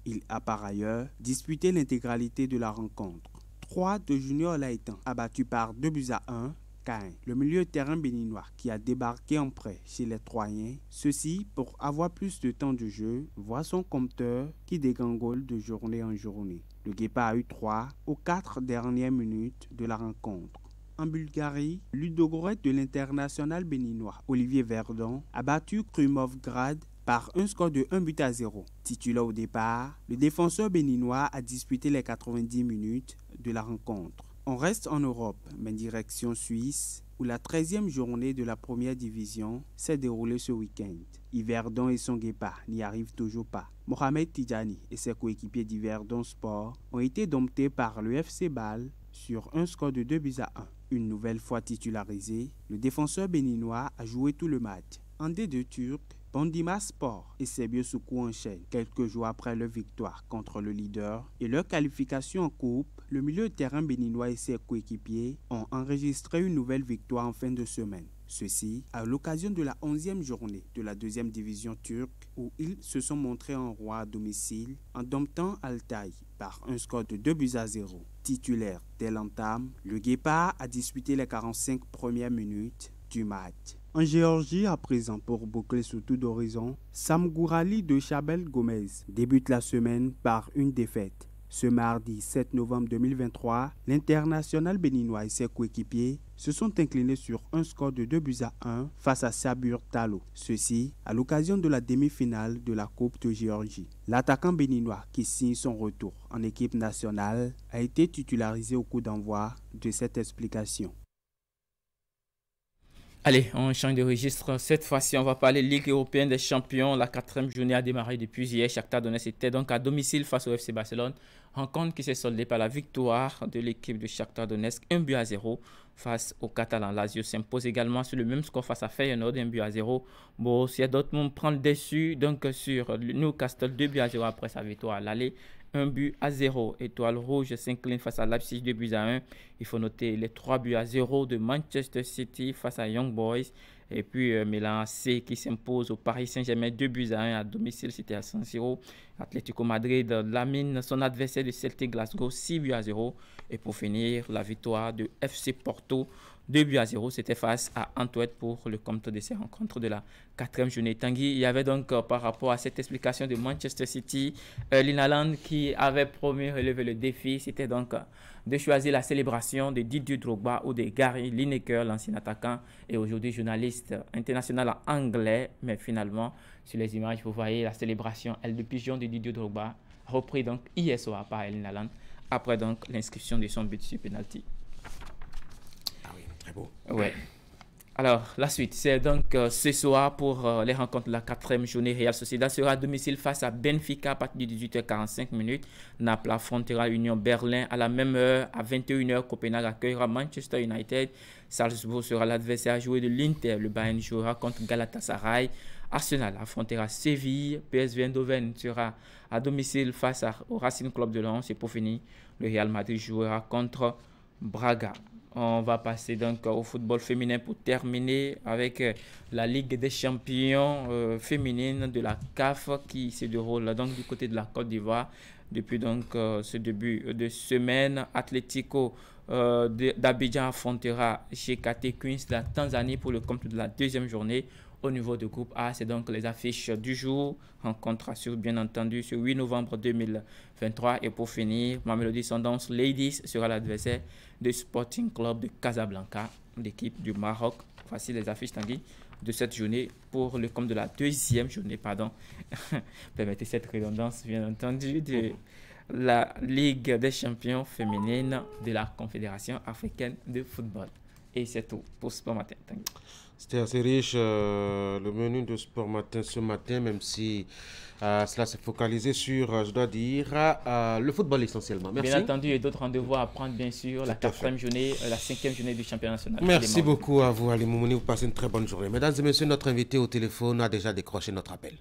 Il a par ailleurs disputé l'intégralité de la rencontre. 3 de Junior Laïtan abattu par 2-1, Caen, le milieu de terrain béninois qui a débarqué en prêt chez les Troyens. Ceci pour avoir plus de temps de jeu, voit son compteur qui dégringole de journée en journée. Le Guépard a eu 3 aux 4 dernières minutes de la rencontre. En Bulgarie, Ludogorets de l'international béninois Olivier Verdon a battu Krumovgrad par un score de 1-0. Titulaire au départ, le défenseur béninois a disputé les 90 minutes de la rencontre. On reste en Europe, mais direction Suisse, où la 13e journée de la première division s'est déroulée ce week-end. Yverdon et son Guépard n'y arrivent toujours pas. Mohamed Tidjani et ses coéquipiers d'Yverdon Sport ont été domptés par le FC Bâle sur un score de 2-1. Une nouvelle fois titularisé, le défenseur béninois a joué tout le match. En D2 turc, Bandima Sport et Sebio Soukou enchaînent quelques jours après leur victoire contre le leader et leur qualification en coupe. Le milieu de terrain béninois et ses coéquipiers ont enregistré une nouvelle victoire en fin de semaine. Ceci à l'occasion de la 11e journée de la 2e division turque où ils se sont montrés en roi à domicile en domptant Altay par un score de 2-0. Titulaire dès l'entame, le Guépard a disputé les 45 premières minutes du match. En Géorgie, à présent, pour boucler ce tour d'horizon, Sam Gourali de Chabel Gomez débute la semaine par une défaite. Ce mardi 7 novembre 2023, l'international béninois et ses coéquipiers se sont inclinés sur un score de 2-1 face à Sabur Talo. Ceci à l'occasion de la demi-finale de la Coupe de Géorgie. L'attaquant béninois qui signe son retour en équipe nationale a été titularisé au coup d'envoi de cette explication. Allez, on change de registre. Cette fois-ci, on va parler Ligue européenne des champions. La 4e journée a démarré depuis hier. Shakhtar Donetsk était donc à domicile face au FC Barcelone. Rencontre qui s'est soldée par la victoire de l'équipe de Shakhtar Donetsk, 1-0 face aux Catalans. Lazio s'impose également sur le même score face à Feyenoord, 1-0. Borussia Dortmund prend le dessus donc sur Newcastle, 2-0 après sa victoire à l'aller. 1-0. Étoile rouge s'incline face à Leipzig, 2-1. Il faut noter les 3-0 de Manchester City face à Young Boys. Et puis Milan AC qui s'impose au Paris Saint-Germain, 2-1 à domicile, c'était à San Siro. Atlético Madrid lamine son adversaire de Celtic Glasgow, 6-0. Et pour finir, la victoire de FC Porto, 2-0, c'était face à Antwerp pour le compte de ces rencontres de la 4e journée. Tanguy, il y avait donc par rapport à cette explication de Manchester City, Erling Haaland qui avait promis relever le défi, c'était donc de choisir la célébration de Didier Drogba ou de Gary Lineker, l'ancien attaquant et aujourd'hui journaliste international anglais. Mais finalement, sur les images, vous voyez la célébration aile de pigeon de Didier Drogba, repris donc hier soir par Erling Haaland, après donc l'inscription de son but sur penalty. Très beau. Ouais. Alors, la suite, c'est donc ce soir pour les rencontres de la 4e journée. Real Sociedad sera à domicile face à Benfica à partir de 18h45. Naples affrontera Union Berlin à la même heure. À 21h, Copenhague accueillera Manchester United. Salzbourg sera l'adversaire à jouer de l'Inter. Le Bayern jouera contre Galatasaray. Arsenal affrontera Séville. PSV Eindhoven sera à domicile face au Racing Club de Lens. Et pour finir, le Real Madrid jouera contre Braga. On va passer donc au football féminin pour terminer avec la Ligue des champions féminines de la CAF qui se déroule donc du côté de la Côte d'Ivoire depuis donc ce début de semaine. Atlético d'Abidjan affrontera GKT Queens de la Tanzanie pour le compte de la 2e journée. Au niveau du groupe A, c'est donc les affiches du jour. Rencontre bien entendu ce 8 novembre 2023. Et pour finir, Mamelodi Sundowns Ladies sera l'adversaire du Sporting Club de Casablanca, l'équipe du Maroc. Voici les affiches Tanguy de cette journée pour le compte de la 2e journée. Permettez cette redondance, bien entendu, de la Ligue des champions féminines de la Confédération africaine de football. Et c'est tout pour Sport Matin. Tanguy. C'était assez riche le menu de Sport Matin ce matin, même si cela s'est focalisé sur, je dois dire, le football essentiellement. Merci. Bien entendu, et d'autres rendez-vous à prendre, bien sûr, la 4e journée, la 5e journée du championnat national. Merci beaucoup à vous, Ali Moumouni. Vous passez une très bonne journée. Mesdames et messieurs, notre invité au téléphone a déjà décroché notre appel.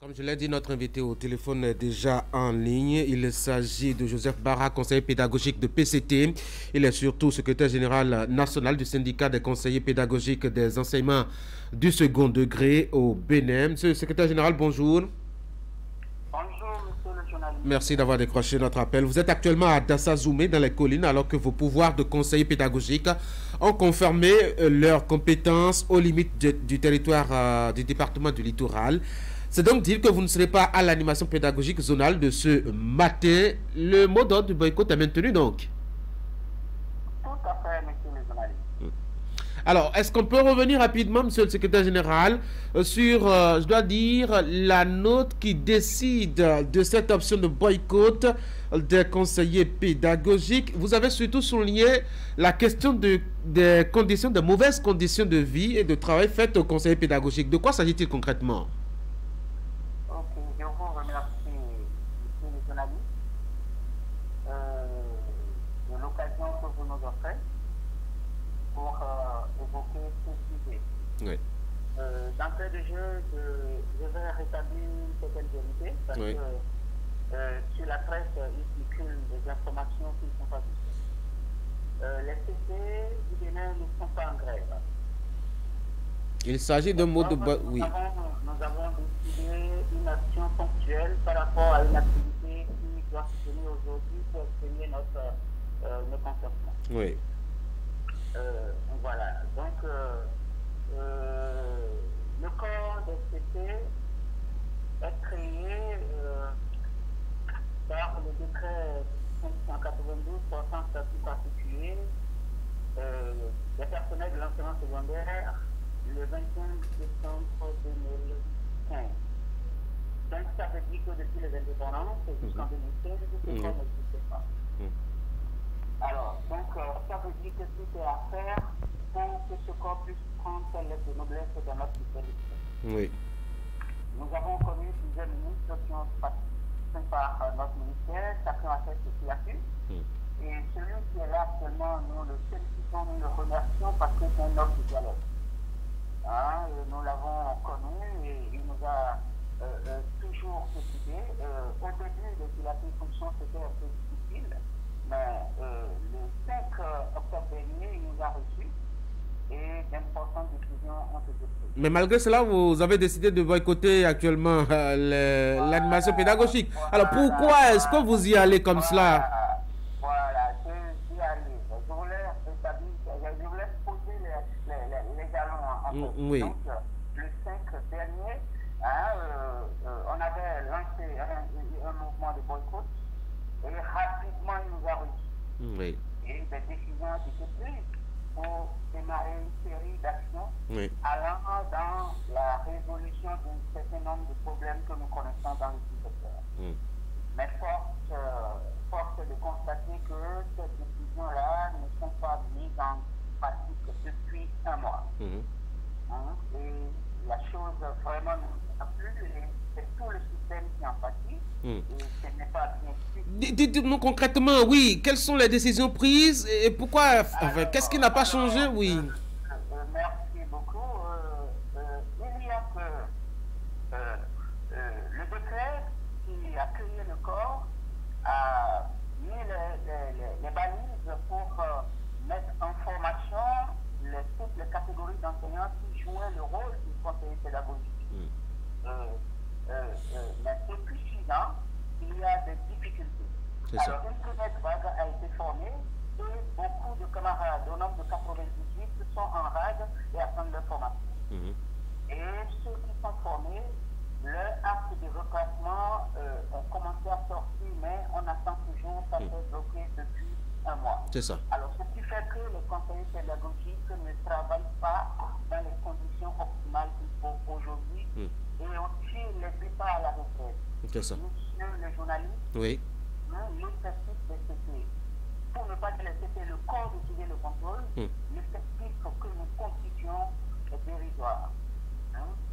Comme je l'ai dit, notre invité au téléphone est déjà en ligne. Il s'agit de Joseph Bara, conseiller pédagogique de PCT. Il est surtout secrétaire général national du syndicat des conseillers pédagogiques des enseignements du second degré au Bénin. Monsieur le secrétaire général, bonjour. Bonjour, monsieur le journaliste. Merci d'avoir décroché notre appel. Vous êtes actuellement à Dassazoumé, dans les collines, alors que vos pouvoirs de conseiller pédagogique ont confirmé leurs compétences aux limites du territoire du département du littoral. C'est donc dire que vous ne serez pas à l'animation pédagogique zonale de ce matin. Le mot d'ordre du boycott est maintenu donc. Tout à fait, monsieur le journaliste. Alors, est-ce qu'on peut revenir rapidement, monsieur le secrétaire général, sur, je dois dire, la note qui décide de cette option de boycott des conseillers pédagogiques? Vous avez surtout souligné la question des conditions, de mauvaises conditions de vie et de travail faites aux conseillers pédagogiques. De quoi s'agit-il concrètement? Ok, je vous remercie, monsieur le journaliste, de l'occasion que vous nous offrez pour évoquer ce sujet. Oui. D'entrée de jeu, je vais rétablir certaines vérités parce Oui. que sur la presse, il circule des informations qui ne sont pas justes. Les CP du Bénin ne sont pas en grève. Il s'agit d'un mot de... Oui. Nous avons décidé une action ponctuelle par rapport à une activité qui doit se tenir aujourd'hui pour exprimer nos consentements. Oui. Voilà. Donc, le corps des CP est créé par le décret 592 portant statut particulier des personnels de l'enseignement secondaire le 25 décembre 2015. Donc, ça veut dire que depuis les indépendances jusqu'en 2016, ce corps n'existait pas. Alors, donc, ça veut dire que tout est à faire pour que ce corps puisse prendre sa lettre de noblesse dans notre système. Oui. Nous avons connu plusieurs ministres qui ont passé par notre ministère, chacun a fait ce qu'il a pu. Et celui qui est là actuellement, nous le félicitons, nous le remercions parce que c'est un homme de dialogue. Hein, nous l'avons connu et il nous a toujours écouté. Au début de qu'il a pris fonction, c'était un peu difficile. Mais le 5 octobre dernier, il nous a reçus et d'importantes décisions ont été prises. Mais malgré cela, vous avez décidé de boycotter actuellement l'animation pédagogique. Alors pourquoi est-ce que vous y allez comme cela? Voilà, je suis allé. Je voulais poser les jalons en fait. Oui. Donc, le 5 dernier, on avait lancé un mouvement de boycott. Et rapidement, il nous a reçus. Oui. Et des décisions ont été prises pour démarrer une série d'actions allant dans la résolution d'un certain nombre de problèmes que nous connaissons dans le secteur. Mais force est de constater que ces décisions-là ne sont pas mises en pratique depuis un mois. Et la chose vraiment n'a plus, c'est tout le système qui en pâtit. Et ce n'est pas bien. Dites-nous concrètement, oui, quelles sont les décisions prises et pourquoi, enfin, qu'est-ce qui n'a pas changé, oui. Merci beaucoup. Il y a que le décret qui a créé le corps a mis les balises pour mettre en formation toutes les catégories d'enseignants qui jouaient le rôle du conseiller pédagogique. Mais depuis 6 ans, il y a des difficultés. Alors, une première vague a été formée et beaucoup de camarades, au nombre de 98, sont en rade et attendent leur formation. Et ceux qui sont formés, leur acte de reclassement ont commencé à sortir, mais on attend toujours, ça fait bloqué depuis un mois. C'est ça. Alors, ce qui fait que les conseillers pédagogiques ne travaillent pas dans les conditions optimales qu'il faut aujourd'hui. Et aussi les départs à la retraite. C'est ça. Monsieur le journaliste, oui. L'effectif des CP, pour ne pas dire les CP, le corps d'étudier le contrôle, l'effectif que nous constituons est dérisoire.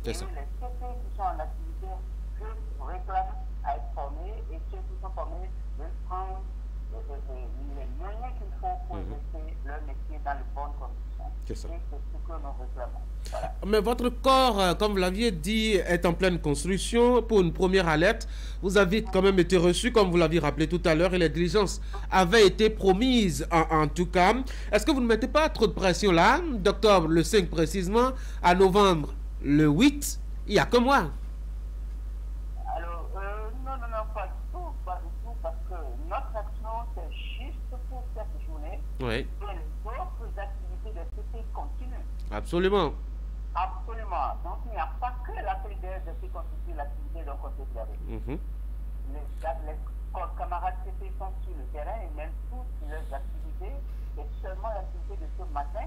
Et Ça. les CP qui sont en activité réclament à être formés et ceux qui sont formés veulent prendre les moyens qu'il faut pour exercer leur métier dans les bonnes conditions. C'est ça. Et c'est ce que nous réclamons. Voilà. Mais votre corps, comme vous l'aviez dit, est en pleine construction. Pour une première alerte, vous avez quand même été reçu, comme vous l'aviez rappelé tout à l'heure, et les diligences avaient été promises en tout cas. Est-ce que vous ne mettez pas trop de pression là, d'octobre le 5 précisément, à novembre le 8, il n'y a que moi? Alors, non, pas du tout, parce que notre action, c'est juste pour cette journée. Oui. Et les autres activités de CP continuent. Absolument. Absolument. Donc, il n'y a pas que la PDS qui constitue l'activité d'un côté de la rue. Les camarades CP sont sur le terrain et même toutes leurs activités. Et seulement l'activité de ce matin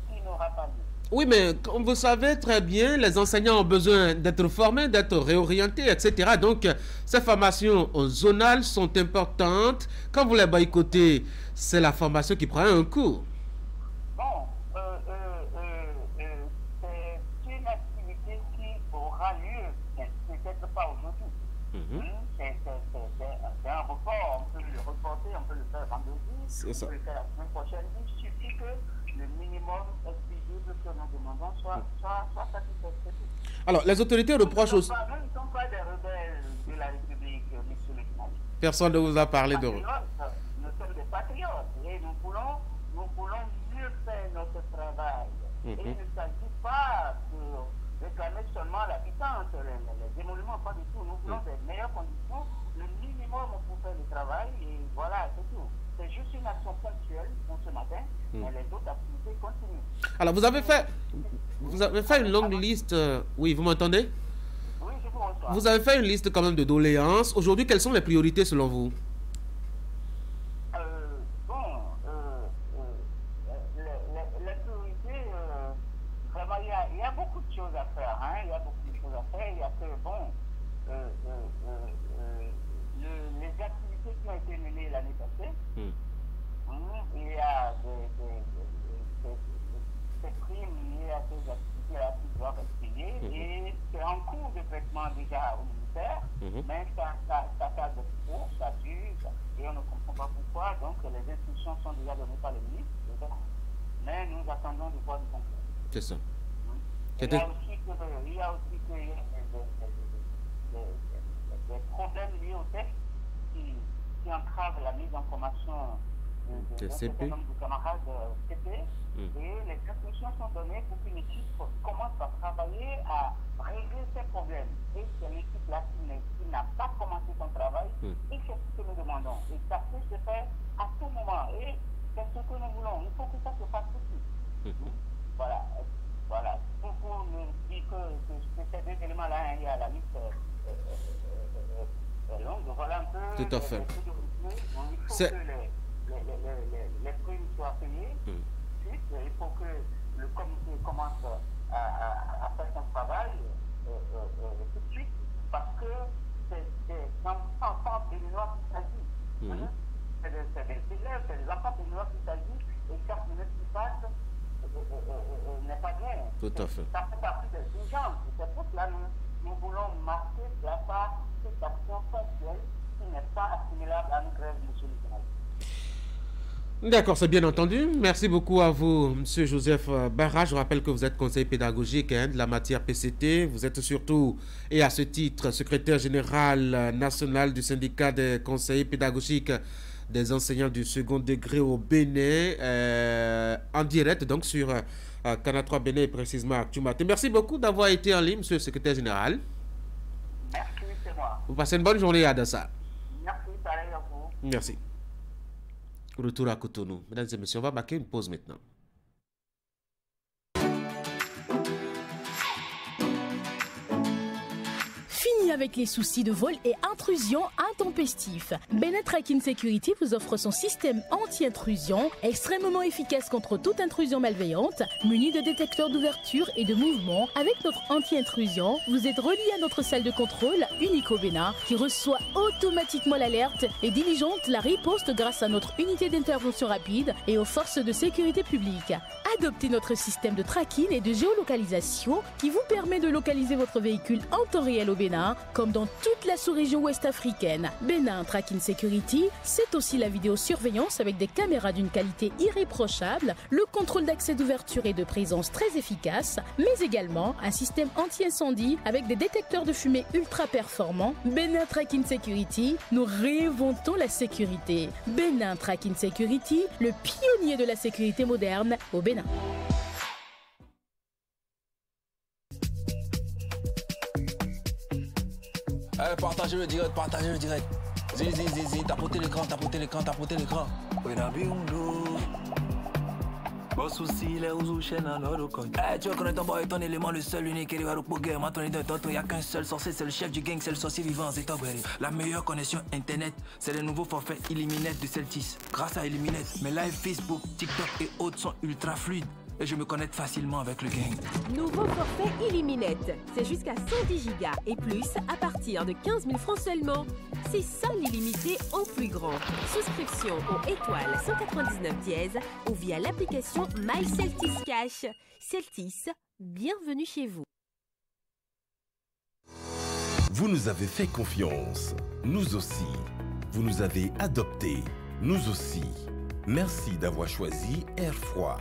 qui nous n'aura pas lieu. Oui, mais comme vous savez très bien, les enseignants ont besoin d'être formés, d'être réorientés, etc. Donc, ces formations zonales sont importantes. Quand vous les boycottez, c'est la formation qui prend un coup. Bon, c'est une activité qui aura lieu, mais peut-être pas aujourd'hui. C'est un report, on peut le reporter, on peut le faire vendredi, on peut le faire la semaine prochaine. Il suffit que le minimum exigible que nous demandons soit satisfait. Alors, les autorités reprochent aussi... Nous ne sommes pas des rebelles de la République, monsieur le journaliste. Personne ne vous a parlé de... Nous sommes des patriotes et nous voulons mieux faire notre travail. Et il ne s'agit pas de réclamer seulement l'habitance, les émoluments, pas du tout. Nous voulons des meilleures conditions, le minimum pour faire le travail, et voilà, c'est tout. C'est juste une action ponctuelle pour ce matin, mais les autres activités continuent. Alors, vous avez fait une longue liste... Oui, vous m'entendez? Oui, je vous reçois. Vous avez fait une liste quand même de doléances. Aujourd'hui, quelles sont les priorités selon vous? Les priorités, vraiment, il y a beaucoup de choses à faire. Il y a beaucoup de choses à faire. Il y a que, les activités qui ont été menées l'année passée, il y a des primes liées à ces activités-là qui doivent être payées, et c'est en cours de traitement déjà au ministère, mais ça tarde trop, ça dure, et on ne comprend pas pourquoi. Donc les instructions sont déjà données par le ministre, mais nous attendons de voir du concret. C'est ça. Il y a aussi des problèmes liés au texte qui entravent la mise en formation de CP. Du camarade CP. Et les instructions sont données pour qu'une équipe commence à travailler à régler ces problèmes. Et c'est l'équipe-là qui n'a pas commencé son travail, et c'est ce que nous demandons. Et ça peut se faire à tout moment. Et c'est ce que nous voulons. Il faut que ça se fasse tout de suite. Voilà. Pour nous dire que ces deux éléments-là, il y a la liste longue. Voilà un peu. Tout à fait. Il faut que les primes soient payées. Il faut que le comité commence à faire son travail tout de suite, parce que c'est des enfants béninois qu'il s'agit. C'est des élèves, c'est des enfants béninois qu'il s'agit, et chaque minute qui passe n'est pas bien. Tout à fait. Ça fait partie des urgences. C'est pour cela que nous voulons marquer de la part cette action ponctuelle qui n'est pas assimilable à une grève, monsieur le journaliste. D'accord, c'est bien entendu. Merci beaucoup à vous, M. Joseph Barra. Je rappelle que vous êtes conseiller pédagogique de la matière PCT. Vous êtes surtout, et à ce titre, secrétaire général national du syndicat des conseillers pédagogiques des enseignants du second degré au Bénin, en direct, donc sur Canal 3 Bénin et précisément Actumaté. Merci beaucoup d'avoir été en ligne, monsieur le secrétaire général. Merci, c'est moi. Vous passez une bonne journée à Dassa. Merci, pareil à vous. Merci. Retour à Cotonou. Mesdames et messieurs, on va marquer une pause maintenant. Fini avec les soucis de vol et intrusion intempestifs. Benin Tracking Security vous offre son système anti-intrusion, extrêmement efficace contre toute intrusion malveillante, muni de détecteurs d'ouverture et de mouvement. Avec notre anti-intrusion, vous êtes relié à notre salle de contrôle unique au Bénin, qui reçoit automatiquement l'alerte et diligente la riposte grâce à notre unité d'intervention rapide et aux forces de sécurité publique. Adoptez notre système de tracking et de géolocalisation qui vous permet de localiser votre véhicule en temps réel au Bénin, comme dans toute la sous-région ouest-africaine. Bénin Tracking Security, c'est aussi la vidéosurveillance avec des caméras d'une qualité irréprochable, le contrôle d'accès d'ouverture et de présence très efficace, mais également un système anti-incendie avec des détecteurs de fumée ultra performants. Bénin Tracking Security, nous réinventons la sécurité. Bénin Tracking Security, le pionnier de la sécurité moderne au Bénin. Allez, partagez le direct, partagez le direct. Zizi, tapotez l'écran. Eh, tu vas connaître ton boy, ton élément, le seul, unique, et le pour guerre. Maintenant, il n'y a qu'un seul sorcier, c'est le chef du gang, c'est le sorcier vivant, c'est Togweri. La meilleure connexion internet, c'est le nouveau forfait Illuminate de Celtis. Grâce à Illuminate, mes lives Facebook, TikTok et autres sont ultra fluides. et je me connecte facilement avec le gang. Nouveau forfait Illuminette. C'est jusqu'à 110 gigas et plus à partir de 15 000 francs seulement. C'est ça l'illimité au plus grand. Souscription au étoile 199 dièse ou via l'application MyCeltis Cash. Celtis, bienvenue chez vous. Vous nous avez fait confiance, nous aussi. Vous nous avez adoptés, nous aussi. Merci d'avoir choisi Air Froid.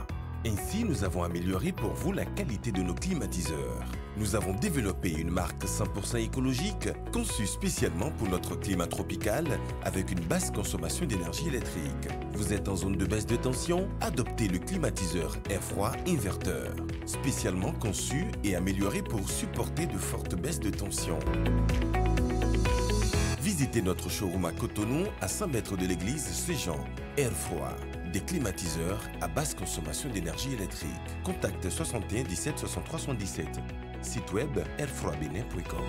Ainsi, nous avons amélioré pour vous la qualité de nos climatiseurs. Nous avons développé une marque 100% écologique, conçue spécialement pour notre climat tropical, avec une basse consommation d'énergie électrique. Vous êtes en zone de baisse de tension? Adoptez le climatiseur Air Froid Inverteur, spécialement conçu et amélioré pour supporter de fortes baisses de tension. Visitez notre showroom à Cotonou, à 100 mètres de l'église Saint-Jean. Air Froid, des climatiseurs à basse consommation d'énergie électrique. Contact 61 17 63 77. Site web airfroidbenin.com.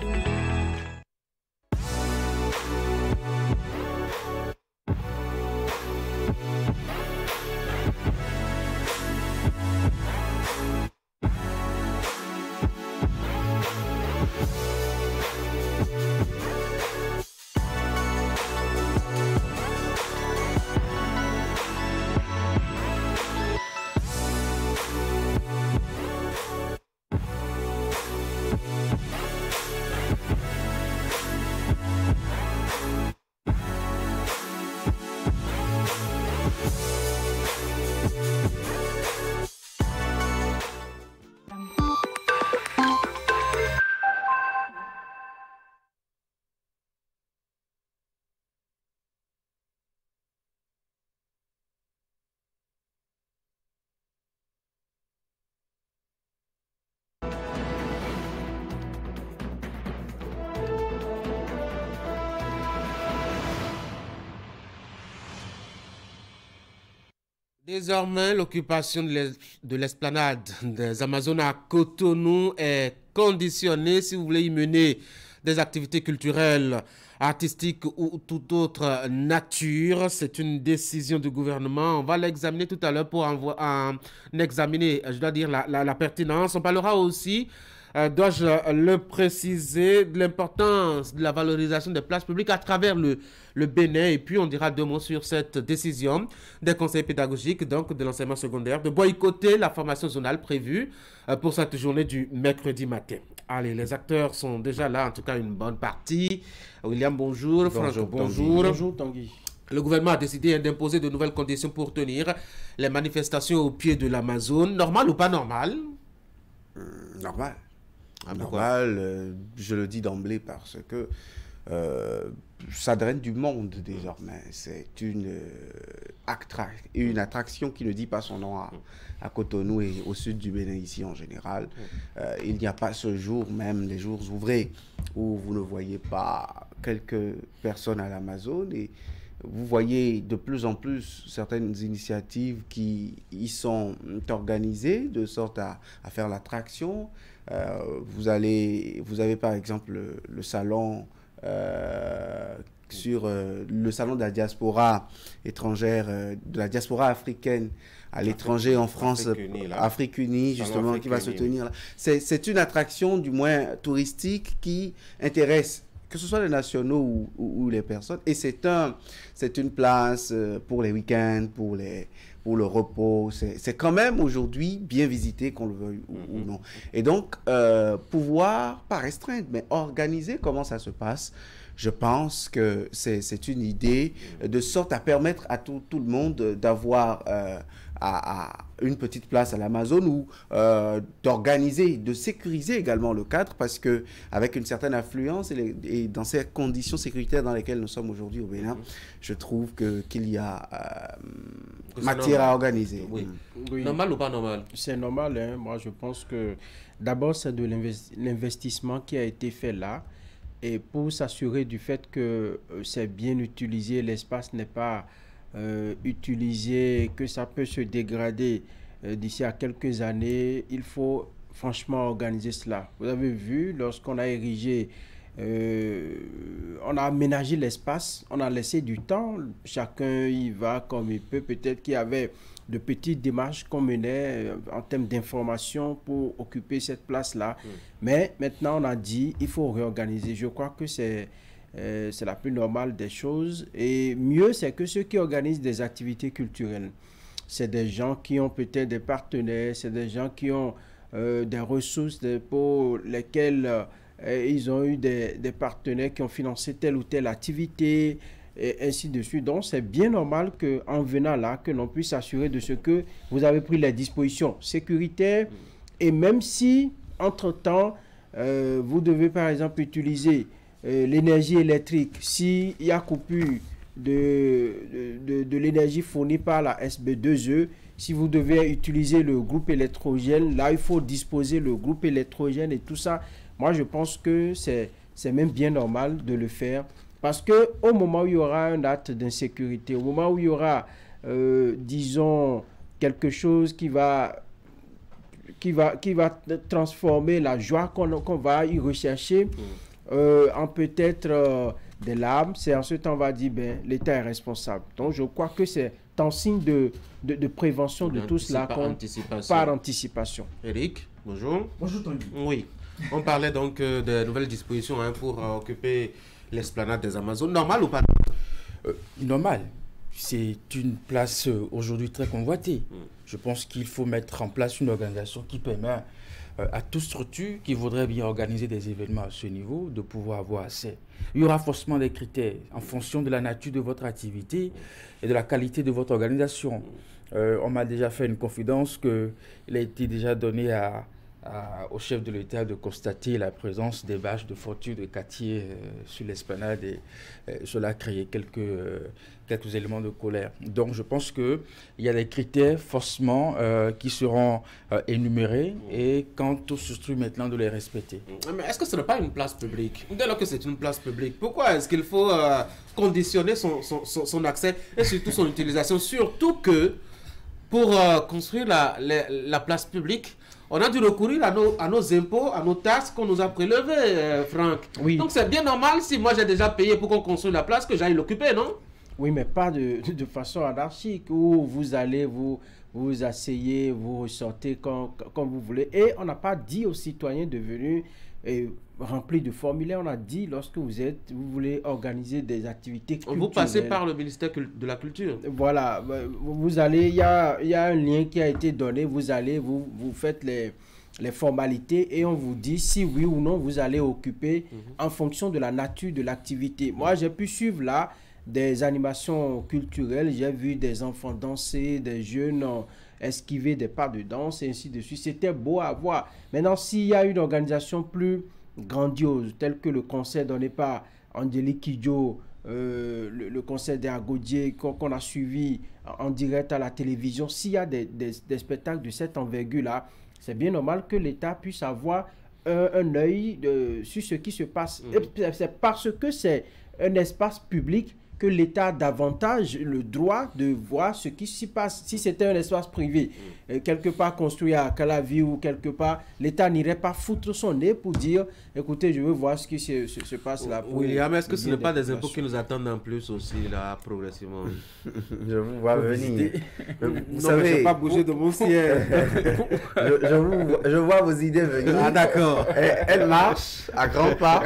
Désormais, l'occupation de l'esplanade des Amazones à Cotonou est conditionnée si vous voulez y mener des activités culturelles, artistiques ou toute autre nature. C'est une décision du gouvernement. On va l'examiner tout à l'heure pour examiner, je dois dire, la pertinence. On parlera aussi, dois-je le préciser, de l'importance de la valorisation des places publiques à travers le Bénin. Et puis, on dira deux mots sur cette décision des conseils pédagogiques, donc de l'enseignement secondaire, de boycotter la formation zonale prévue pour cette journée du mercredi matin. Allez, les acteurs sont déjà là, en tout cas une bonne partie. William, bonjour. Franck, bonjour. Bonjour, Tanguy. Le gouvernement a décidé d'imposer de nouvelles conditions pour tenir les manifestations au pied de l'Amazone. Normal ou pas normal? Normal. Normal, je le dis d'emblée parce que ça draine du monde désormais. C'est une attraction qui ne dit pas son nom à Cotonou et au sud du Bénin ici en général. Il n'y a pas ce jour, même les jours ouvrés, où vous ne voyez pas quelques personnes à l'Amazone. Et vous voyez de plus en plus certaines initiatives qui y sont organisées de sorte à faire l'attraction. Vous avez par exemple le salon le salon de la diaspora étrangère, de la diaspora africaine à l'étranger en France, Afrique Unie justement, qui va se tenir là. C'est une attraction du moins touristique qui intéresse que ce soit les nationaux ou les personnes, et c'est une place pour les week-ends, pour le repos. C'est quand même aujourd'hui bien visité, qu'on le veuille ou non. Et donc, pouvoir, pas restreindre, mais organiser comment ça se passe, je pense que c'est une idée de sorte à permettre à tout le monde d'avoir une petite place à l'Amazone ou d'organiser, de sécuriser également le cadre, parce que avec une certaine affluence et dans ces conditions sécuritaires dans lesquelles nous sommes aujourd'hui au Bénin, je trouve qu'il y a matière à organiser. Oui. Oui. Normal ou pas normal? C'est normal, hein. Moi je pense que d'abord c'est de l'investissement qui a été fait là, et pour s'assurer du fait que c'est bien utilisé, l'espace n'est pas utilisé, que ça peut se dégrader d'ici à quelques années, il faut franchement organiser cela. Vous avez vu, lorsqu'on a érigé, on a aménagé l'espace, on a laissé du temps, chacun y va comme il peut. Peut-être qu'il y avait de petites démarches qu'on menait en termes d'information pour occuper cette place-là. Mais maintenant, on a dit il faut réorganiser. Je crois que c'est la plus normale des choses. Et mieux, c'est que ceux qui organisent des activités culturelles, c'est des gens qui ont peut-être des partenaires, c'est des gens qui ont des ressources pour lesquelles ils ont eu des partenaires qui ont financé telle ou telle activité, et ainsi de suite. Donc, c'est bien normal qu'en venant là, que l'on puisse s'assurer de ce que vous avez pris les dispositions sécuritaires. Et même si, entre-temps, vous devez, par exemple, utiliser l'énergie électrique, s'il y a coupure de l'énergie fournie par la SB2E, si vous devez utiliser le groupe électrogène, là, il faut disposer le groupe électrogène et tout ça. Moi, je pense que c'est même bien normal de le faire. Parce qu'au moment où il y aura un acte d'insécurité, au moment où il y aura, disons, quelque chose qui va transformer la joie qu'on va y rechercher en peut-être des larmes, c'est en ce temps on va dire, ben, l'État est responsable. Donc, je crois que c'est un signe de prévention de tout cela par anticipation. Eric, bonjour. Bonjour, Tony. Oui, on parlait donc de nouvelles dispositions pour occuper l'esplanade des Amazones. Normal ou pas? Normal. C'est une place aujourd'hui très convoitée. Je pense qu'il faut mettre en place une organisation qui permet à toute structure qui voudrait bien organiser des événements à ce niveau de pouvoir avoir accès. Il y aura forcément des critères en fonction de la nature de votre activité et de la qualité de votre organisation. On m'a déjà fait une confidence qu'il a été déjà donné au chef de l'État de constater la présence des vaches de fortune de quartier sur l'esplanade et cela a créé quelques éléments de colère. Donc je pense qu'il y a des critères forcément qui seront énumérés et quant au structure maintenant de les respecter. Mais est-ce que ce n'est pas une place publique? Dès lors que c'est une place publique, pourquoi est-ce qu'il faut conditionner son accès et surtout son utilisation? Surtout que pour construire la place publique, on a dû recourir à nos impôts, à nos taxes qu'on nous a prélevées, Franck. Oui. Donc c'est bien normal si moi j'ai déjà payé pour qu'on construise la place que j'aille l'occuper, non? Oui, mais pas de façon anarchique où vous allez vous asseyez, vous ressortez comme vous voulez. Et on n'a pas dit aux citoyens de venir remplir de formulaires. On a dit lorsque vous voulez organiser des activités culturelles. Vous passez par le ministère de la Culture. Voilà, vous allez, il y a un lien qui a été donné. Vous allez, vous faites les formalités et on vous dit si oui ou non vous allez occuper en fonction de la nature de l'activité. Moi, j'ai pu suivre là des animations culturelles. J'ai vu des enfants danser, des jeunes esquiver des pas de danse et ainsi de suite. C'était beau à voir. Maintenant, s'il y a une organisation plus grandiose, telle que le concert donné par Angélique Kidjo, le concert d'Agodier qu'on a suivi en direct à la télévision, s'il y a des spectacles de cette envergure-là, c'est bien normal que l'État puisse avoir un œil sur ce qui se passe. C'est parce que c'est un espace public que l'État a davantage le droit de voir ce qui s'y passe. Si c'était un espace privé, quelque part construit à Calavi ou quelque part, l'État n'irait pas foutre son nez pour dire, écoutez, je veux voir ce qui se passe là. William, est-ce que ce n'est pas des impôts qui nous attendent en plus aussi, là, progressivement? Je vous vois venir. Vous savez, je n'ai pas bougé de mon siège. je vois vos idées venir. Ah, d'accord. Elles marchent à grands pas,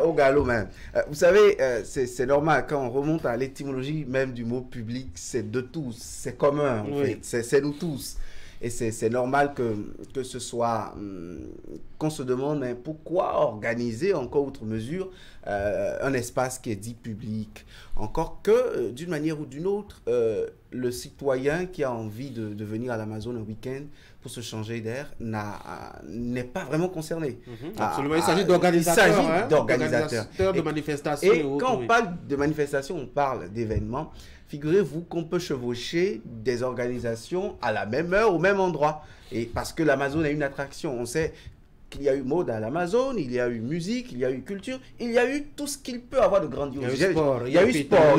au galop même. Vous savez, c'est normal. Quand on remonte à l'étymologie même du mot public, c'est de tous, c'est commun en fait, c'est nous tous. Et c'est normal que ce soit, qu'on se demande mais pourquoi organiser encore outre mesure un espace qui est dit public. Encore que d'une manière ou d'une autre, le citoyen qui a envie de venir à l'Amazone un week-end pour se changer d'air n'est pas vraiment concerné. Absolument, il s'agit d'organisateurs. Il s'agit d'organisateurs. De manifestations. Et quand on parle de manifestations, on parle d'événements. Figurez-vous qu'on peut chevaucher des organisations à la même heure, au même endroit. Et parce que l'Amazone est une attraction. On sait qu'il y a eu mode à l'Amazon, il y a eu musique, il y a eu culture, il y a eu tout ce qu'il peut avoir de grandiose. Il y a eu sport, il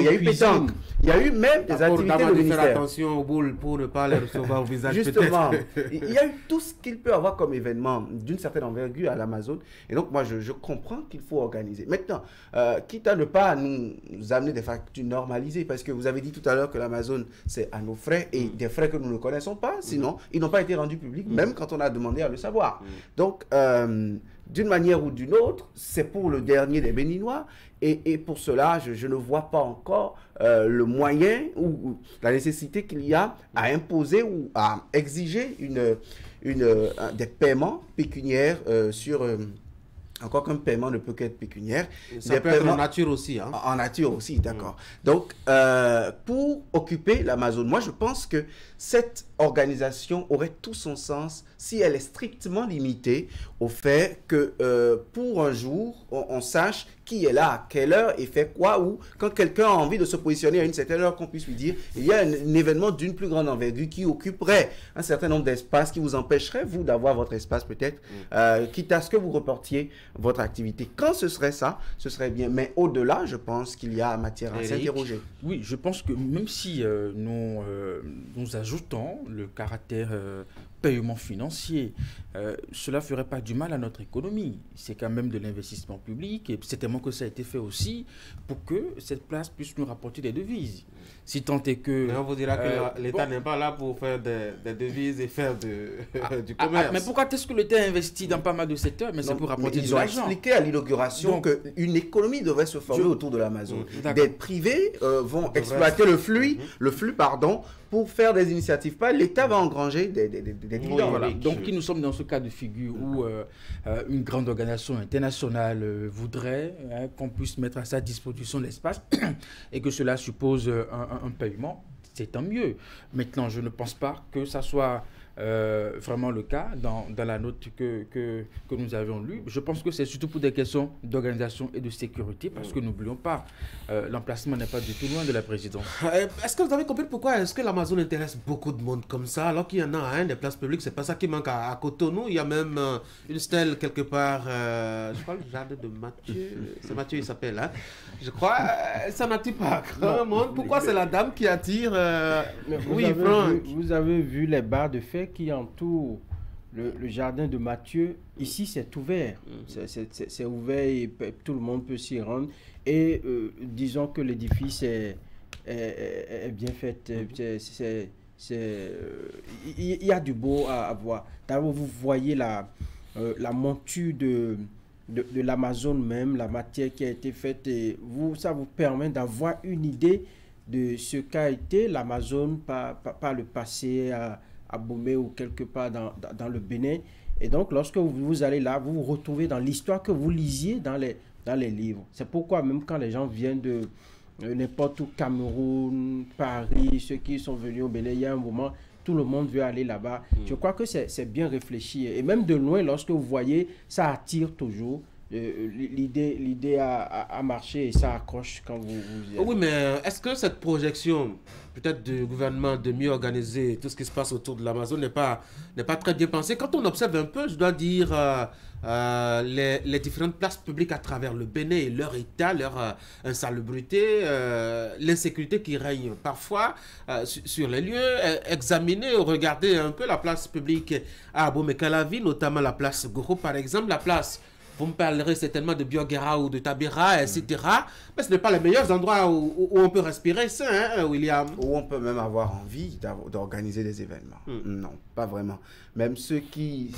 y a eu pétanque, il y a eu même des activités de ministère. Faire attention aux boules pour ne pas les recevoir au visage. Justement, il y a eu tout ce qu'il peut avoir comme événement d'une certaine envergure à l'Amazon. Et donc, moi, je comprends qu'il faut organiser. Maintenant, quitte à ne pas nous amener des factures normalisées, parce que vous avez dit tout à l'heure que l'Amazon, c'est à nos frais et des frais que nous ne connaissons pas, sinon, ils n'ont pas été rendus publics, même quand on a demandé à le savoir. Donc, d'une manière ou d'une autre, c'est pour le dernier des Béninois. Et pour cela, je ne vois pas encore le moyen ou la nécessité qu'il y a à imposer ou à exiger des paiements pécuniaires sur... encore qu'un paiement ne peut qu'être pécuniaire. Ça peut être en nature aussi. Hein. En nature aussi, d'accord. Donc, pour occuper l'Amazon, moi je pense que cette organisation aurait tout son sens si elle est strictement limitée au fait que pour un jour, on sache qui est là, à quelle heure et fait quoi, ou quand quelqu'un a envie de se positionner à une certaine heure, qu'on puisse lui dire, il y a un événement d'une plus grande envergure qui occuperait un certain nombre d'espaces, qui vous empêcherait, vous, d'avoir votre espace peut-être, quitte à ce que vous reportiez votre activité. Quand ce serait ça, ce serait bien. Mais au-delà, je pense qu'il y a matière à s'interroger. Oui, je pense que même si nous ajoutons le caractère paiement financier, cela ne ferait pas du mal à notre économie. C'est quand même de l'investissement public et c'est tellement que ça a été fait aussi pour que cette place puisse nous rapporter des devises. Si tant est que... Mais on vous dira que l'État n'est pas là pour faire des devises et faire du commerce. Mais pourquoi est-ce que l'État investit dans pas mal de secteurs? Mais c'est pour rapporter de l'argent. Ils ont expliqué à l'inauguration qu'une économie devrait se former autour de l'Amazon. Des privés vont exploiter le flux, pour faire des initiatives. Pas l'État va engranger des dividendes. Voilà. Donc, nous sommes dans ce cas de figure où une grande organisation internationale voudrait qu'on puisse mettre à sa disposition l'espace et que cela suppose un paiement, c'est tant mieux. Maintenant, je ne pense pas que ça soit vraiment le cas dans la note que nous avions lue. Je pense que c'est surtout pour des questions d'organisation et de sécurité, parce que n'oublions pas, l'emplacement n'est pas du tout loin de la présidence. Est-ce que vous avez compris pourquoi est-ce que l'Amazon intéresse beaucoup de monde comme ça, alors qu'il y en a des places publiques? C'est pas ça qui manque à Cotonou. Il y a même une stèle quelque part, je crois le jardin de Mathieu, c'est Mathieu il s'appelle, hein? Je crois, ça n'attire pas grand monde. Pourquoi c'est la dame qui attire Oui, Franck. Vous avez vu les barres de fer qui entourent le jardin de Mathieu. Ici, c'est ouvert. C'est ouvert et tout le monde peut s'y rendre. Et disons que l'édifice est bien fait. Il y a du beau à voir. D'abord, vous voyez la monture de l'Amazon même, la matière qui a été faite. Et ça vous permet d'avoir une idée de ce qu'a été l'Amazon par le passé à Bomé ou quelque part dans le Bénin. Et donc, lorsque vous allez là, vous vous retrouvez dans l'histoire que vous lisiez dans les livres. C'est pourquoi même quand les gens viennent de n'importe où, Cameroun, Paris, ceux qui sont venus au Bénin, il y a un moment, tout le monde veut aller là-bas. Je crois que c'est bien réfléchi. Et même de loin, lorsque vous voyez, ça attire toujours. L'idée a marché et ça accroche quand vous y êtes. Oui, mais est-ce que cette projection, peut-être du gouvernement, de mieux organiser tout ce qui se passe autour de l'Amazon n'est pas très bien pensée? Quand on observe un peu, je dois dire, les différentes places publiques à travers le Bénin et leur état, leur insalubrité, l'insécurité qui règne parfois sur les lieux, examiner ou regarder un peu la place publique à Abomey-Calavi, notamment la place Goro par exemple, la place... Vous me parlerez certainement de Bioguera ou de Tabera, etc. Mais ce n'est pas les meilleurs endroits où on peut respirer ça, hein, William? Où on peut même avoir envie d'organiser des événements. Non, pas vraiment. Même ceux qui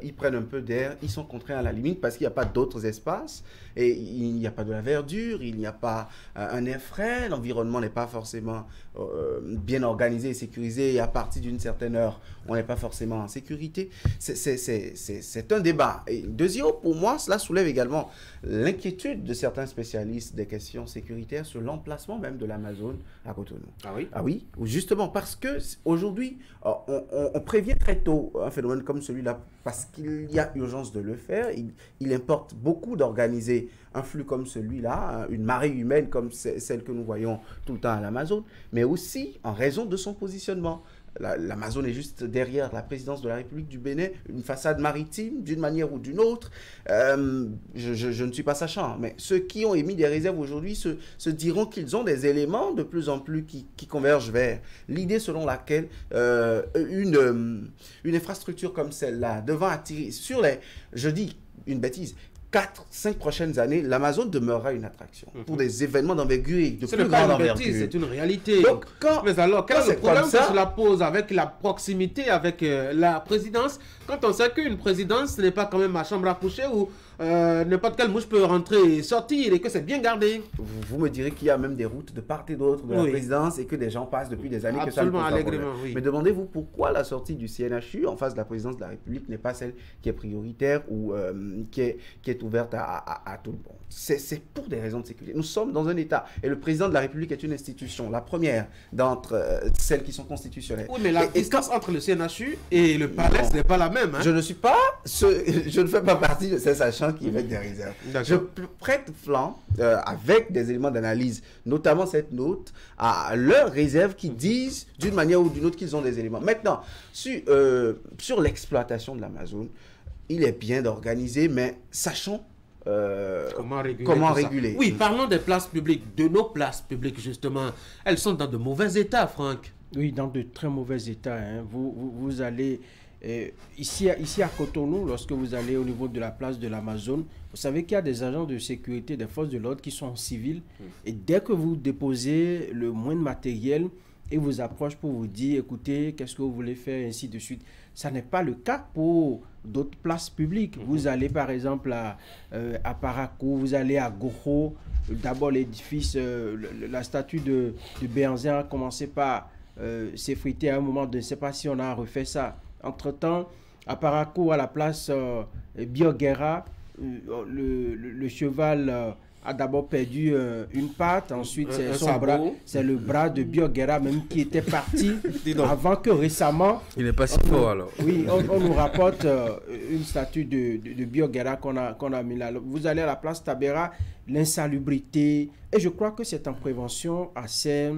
y prennent un peu d'air, ils sont contraints à la limite parce qu'il n'y a pas d'autres espaces et il n'y a pas de la verdure, il n'y a pas un air frais, l'environnement n'est pas forcément bien organisé et sécurisé et à partir d'une certaine heure, on n'est pas forcément en sécurité. C'est un débat. Et deuxièmement, pour moi, cela soulève également l'inquiétude de certains spécialistes des questions sécuritaires sur l'emplacement même de l'Amazon à Cotonou. Ah oui? Ah oui, justement parce que aujourd'hui, on prévient très tôt un phénomène comme celui-là parce qu'il y a urgence de le faire. Il importe beaucoup d'organiser un flux comme celui-là, une marée humaine comme celle que nous voyons tout le temps à l'Amazon, mais aussi en raison de son positionnement. l'Amazon est juste derrière la présidence de la République du Bénin, une façade maritime d'une manière ou d'une autre. Je ne suis pas sachant, mais ceux qui ont émis des réserves aujourd'hui se diront qu'ils ont des éléments de plus en plus qui convergent vers l'idée selon laquelle une infrastructure comme celle-là, devant attirer sur les, je dis une bêtise, 4-5 prochaines années, l'Amazon demeurera une attraction pour des événements d'envergure, de plus grande envergure. C'est une réalité. Donc, mais alors, quel est le problème que ça, cela pose avec la proximité avec la présidence, quand on sait qu'une présidence n'est pas quand même ma chambre à coucher où n'importe quelle mouche peut rentrer et sortir et que c'est bien gardé. Vous me direz qu'il y a même des routes de part et d'autre de la présidence et que des gens passent depuis des années. Absolument, que ça ne pose pas allègrement, oui. Mais demandez-vous pourquoi la sortie du CNHU en face de la présidence de la République n'est pas celle qui est prioritaire ou qui est ouverte à tout le monde. C'est pour des raisons de sécurité. Nous sommes dans un État et le président de la République est une institution, la première d'entre celles qui sont constitutionnelles. Oui, mais la distance entre le CNHU et le palais, ce n'est pas la même. Hein? Je ne suis pas, je ne fais pas partie de ces sachants qui mettent des réserves. Je prête flanc avec des éléments d'analyse, notamment cette note, à leurs réserves qui disent d'une manière ou d'une autre qu'ils ont des éléments. Maintenant, sur l'exploitation de l'Amazon, il est bien d'organiser, mais sachons comment réguler. Oui, parlons des places publiques, de nos places publiques justement. Elles sont dans de mauvais états, Franck. Oui, dans de très mauvais états. Hein. Vous allez ici à Cotonou, lorsque vous allez au niveau de la place de l'Amazon, vous savez qu'il y a des agents de sécurité, des forces de l'ordre qui sont civils. Et dès que vous déposez le moindre matériel, ils vous approchent pour vous dire, écoutez, qu'est-ce que vous voulez faire, ainsi de suite. Ça n'est pas le cas pour d'autres places publiques. Vous allez par exemple à Parakou, vous allez à Goro. D'abord l'édifice, la statue de Béanzin a commencé par s'effriter à un moment. Je ne sais pas si on a refait ça. Entre-temps, à Parakou, à la place Bioguera, le cheval a d'abord perdu une patte, ensuite c'est son bras, c'est le bras de Bioguera même qui était parti avant que récemment... Il n'est pas si fort alors. Oui, on nous rapporte une statue de Bioguera qu'on a mis là. Vous allez à la place Tabera, l'insalubrité, et je crois que c'est en prévention à ces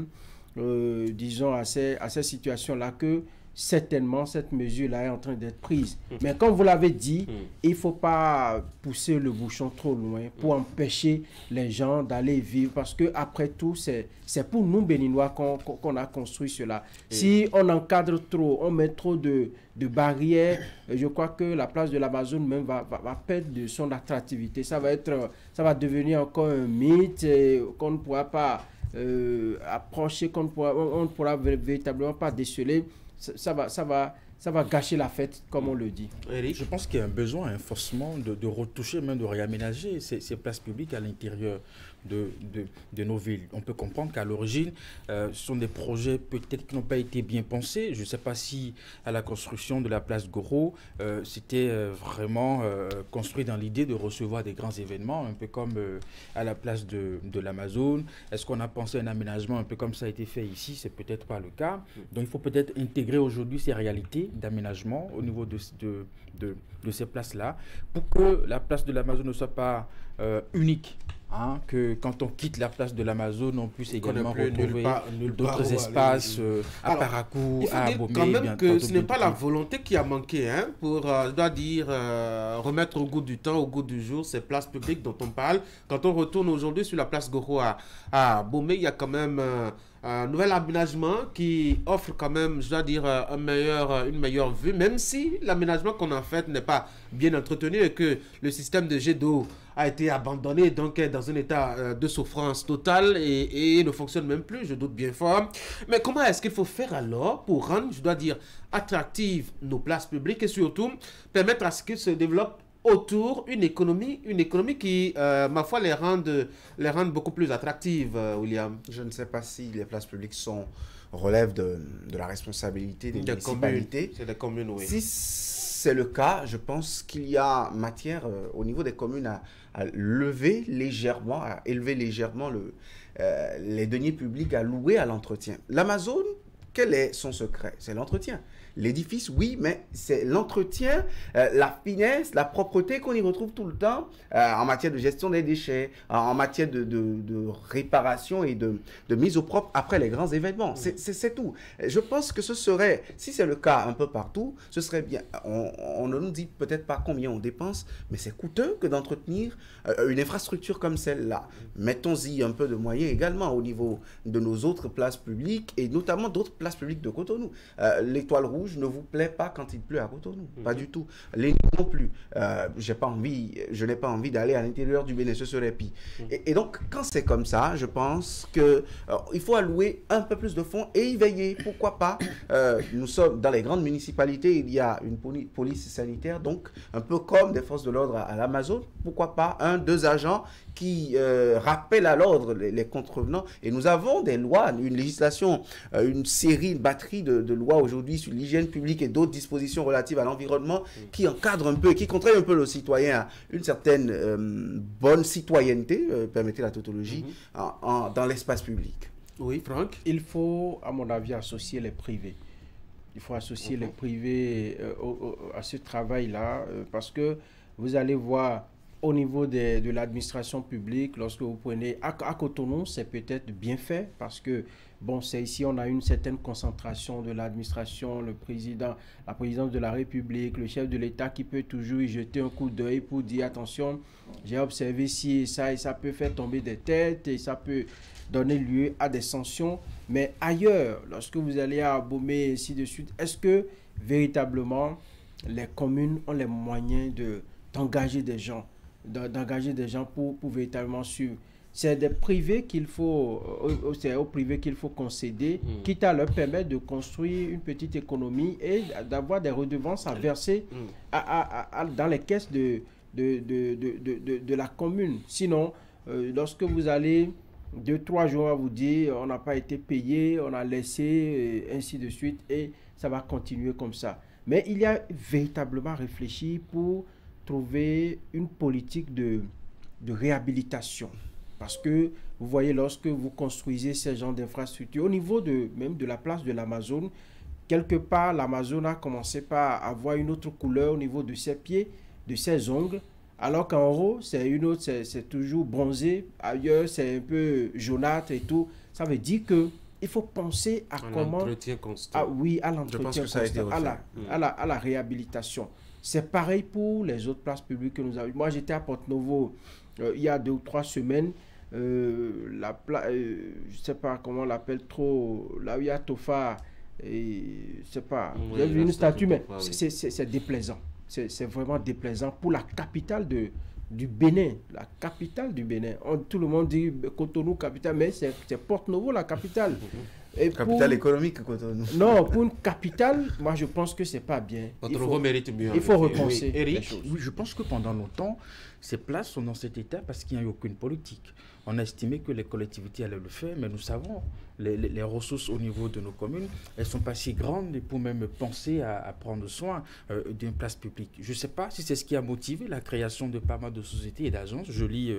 situations-là que certainement cette mesure-là est en train d'être prise. Mais comme vous l'avez dit, il ne faut pas pousser le bouchon trop loin pour empêcher les gens d'aller vivre, parce que après tout, c'est pour nous Béninois qu'on a construit cela. Si on encadre trop, on met trop de barrières, je crois que la place de l'Amazon même va perdre de son attractivité. Ça va devenir encore un mythe qu'on ne pourra pas approcher, on ne pourra véritablement pas déceler. Ça va gâcher la fête, comme on le dit. Je pense qu'il y a un besoin forcément de retoucher, même de réaménager ces places publiques à l'intérieur de nos villes. On peut comprendre qu'à l'origine, ce sont des projets peut-être qui n'ont pas été bien pensés. Je ne sais pas si à la construction de la place Goro, c'était vraiment construit dans l'idée de recevoir des grands événements, un peu comme à la place de l'Amazon. Est-ce qu'on a pensé à un aménagement un peu comme ça a été fait ici? C'est peut-être pas le cas. Donc il faut peut-être intégrer aujourd'hui ces réalités d'aménagement au niveau de ces places-là pour que la place de l'Amazon ne soit pas unique. Hein, que quand on quitte la place de l'Amazon, on puisse également retrouver d'autres espaces à Parakou, à Abomey. Il faut dire quand même que ce n'est pas la volonté qui a manqué pour, je dois dire, remettre au goût du temps, au goût du jour, ces places publiques dont on parle. Quand on retourne aujourd'hui sur la place Goro à Abomey, il y a quand même un nouvel aménagement qui offre quand même, je dois dire, une meilleure vue, même si l'aménagement qu'on a fait n'est pas bien entretenu et que le système de jet d'eau a été abandonné, donc est dans un état de souffrance totale et ne fonctionne même plus, je doute bien fort. Mais comment est-ce qu'il faut faire alors pour rendre, je dois dire, attractives nos places publiques et surtout permettre à ce qu'il se développe autour une économie qui, ma foi, les rende beaucoup plus attractives, William? Je ne sais pas si les places publiques relèvent de la responsabilité des municipalités. C'est des communes, oui. Si c'est le cas, je pense qu'il y a matière au niveau des communes à élever légèrement les deniers publics à louer à l'entretien. L'Amazon, quel est son secret? C'est l'entretien. L'édifice, oui, mais c'est l'entretien, la finesse, la propreté qu'on y retrouve tout le temps en matière de gestion des déchets, en matière de réparation et de mise au propre après les grands événements. C'est tout. Je pense que ce serait, si c'est le cas un peu partout, ce serait bien. On ne nous dit peut-être pas combien on dépense, mais c'est coûteux que d'entretenir une infrastructure comme celle-là. Mettons-y un peu de moyens également au niveau de nos autres places publiques et notamment d'autres places publiques de Cotonou. L'Étoile Rouge ne vous plaît pas quand il pleut à Cotonou, pas du tout. Les nids non plus. Je n'ai pas envie d'aller à l'intérieur du Bénin, ce serait pire. Et donc, quand c'est comme ça, je pense qu'il faut allouer un peu plus de fonds et y veiller. Pourquoi pas? Nous sommes dans les grandes municipalités, il y a une police sanitaire, donc un peu comme des forces de l'ordre à l'Amazon. Pourquoi pas 1-2 agents qui rappellent à l'ordre les contrevenants. Et nous avons des lois, une législation, une batterie de lois aujourd'hui sur l'hygiène publique et d'autres dispositions relatives à l'environnement qui encadrent un peu, qui contraignent un peu le citoyen à une certaine bonne citoyenneté, permettez la tautologie, dans l'espace public. Oui, Franck? Il faut, à mon avis, associer les privés. Il faut associer les privés à ce travail-là, parce que vous allez voir au niveau de l'administration publique, lorsque vous prenez à Cotonou, c'est peut-être bien fait parce que, bon, c'est ici, on a une certaine concentration de l'administration, le président, la présidence de la République, le chef de l'État qui peut toujours y jeter un coup d'œil pour dire, attention, j'ai observé ci et ça peut faire tomber des têtes et ça peut donner lieu à des sanctions. Mais ailleurs, lorsque vous allez à Abomey et ainsi de suite, est-ce que véritablement les communes ont les moyens d'engager des gens pour véritablement suivre? C'est des privés qu'il faut, c'est aux privés qu'il faut concéder, quitte à leur permettre de construire une petite économie et d'avoir des redevances à verser dans les caisses de la commune. Sinon, lorsque vous allez 2-3 jours à vous dire on n'a pas été payé, on a laissé, ainsi de suite, et ça va continuer comme ça. Mais il y a véritablement réfléchi pour trouver une politique de réhabilitation. Parce que vous voyez, lorsque vous construisez ces genres d'infrastructures, au niveau même de la place de l'Amazone, quelque part, l'Amazone a commencé par avoir une autre couleur au niveau de ses pieds, de ses ongles, alors qu'en haut, c'est une autre, c'est toujours bronzé, ailleurs, c'est un peu jaunâtre et tout. Ça veut dire que il faut penser à comment... l'entretien constant. À l'entretien constant, à la réhabilitation. C'est pareil pour les autres places publiques que nous avons. Moi, j'étais à Porte-Novo il y a 2 ou 3 semaines. Je ne sais pas comment on l'appelle trop, là où il y a Tofa, je sais pas, vous avez vu une statue, mais c'est déplaisant. C'est vraiment déplaisant pour la capitale du Bénin. La capitale du Bénin. Tout le monde dit Cotonou, capitale, mais c'est Porte-Novo, la capitale. Et capitale économique, Cotonou. Non, pour une capitale, moi je pense que c'est pas bien. Porte-Novo mérite mieux. Il faut repenser les choses. Oui, je pense que pendant longtemps, ces places sont dans cet état parce qu'il n'y a eu aucune politique. On a estimé que les collectivités allaient le faire, mais nous savons, les ressources au niveau de nos communes, elles ne sont pas si grandes pour même penser à prendre soin d'une place publique. Je ne sais pas si c'est ce qui a motivé la création de pas mal de sociétés et d'agences. Je lis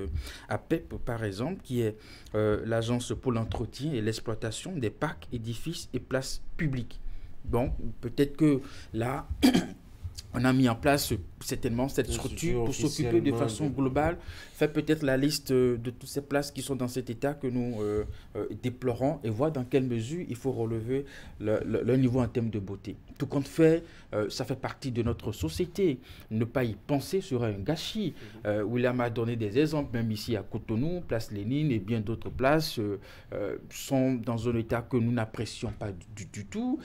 APEP, par exemple, qui est l'agence pour l'entretien et l'exploitation des parcs, édifices et places publiques. Bon, peut-être que là... On a mis en place certainement cette structure pour s'occuper de façon globale, faire peut-être la liste de toutes ces places qui sont dans cet état que nous déplorons et voir dans quelle mesure il faut relever le niveau en termes de beauté. Tout compte fait, ça fait partie de notre société. Ne pas y penser serait un gâchis. William a donné des exemples, même ici à Cotonou, place Lénine et bien d'autres places sont dans un état que nous n'apprécions pas du tout.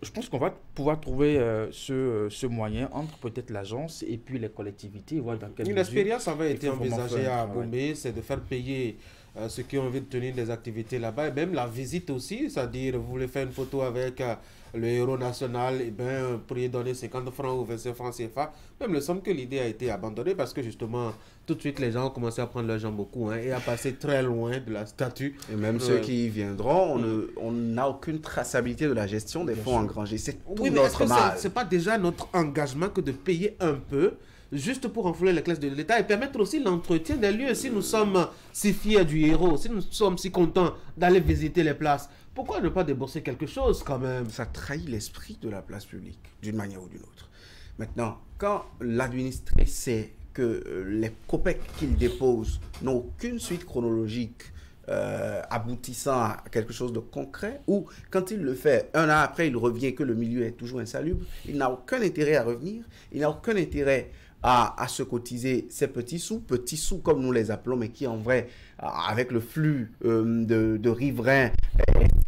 Je pense qu'on va pouvoir trouver ce moyen entre peut-être l'agence et puis les collectivités. Voir dans quelle une mesure expérience avait été envisagée à Abomey, c'est de faire payer ceux qui ont envie de tenir des activités là-bas, et même la visite aussi, c'est-à-dire vous voulez faire une photo avec le héros national, et bien pourriez donner 50 francs ou 25 francs CFA. Même le semble que l'idée a été abandonnée parce que justement tout de suite les gens ont commencé à prendre leur jambes au cou et à passer très loin de la statue. Et même ceux qui y viendront, on n'a aucune traçabilité de la gestion des fonds engrangés. C'est tout notre mal. C'est pas déjà notre engagement que de payer un peu juste pour enfouler les classes de l'État et permettre aussi l'entretien des lieux. Si nous sommes si fiers du héros, si nous sommes si contents d'aller visiter les places, pourquoi ne pas débourser quelque chose quand même? Ça trahit l'esprit de la place publique, d'une manière ou d'une autre. Maintenant, quand l'administré sait que les COPEC qu'il dépose n'ont aucune suite chronologique aboutissant à quelque chose de concret, ou quand il le fait, un an après, il revient que le milieu est toujours insalubre, il n'a aucun intérêt à revenir, il n'a aucun intérêt à se cotiser ces petits sous comme nous les appelons, mais qui en vrai, avec le flux de riverains,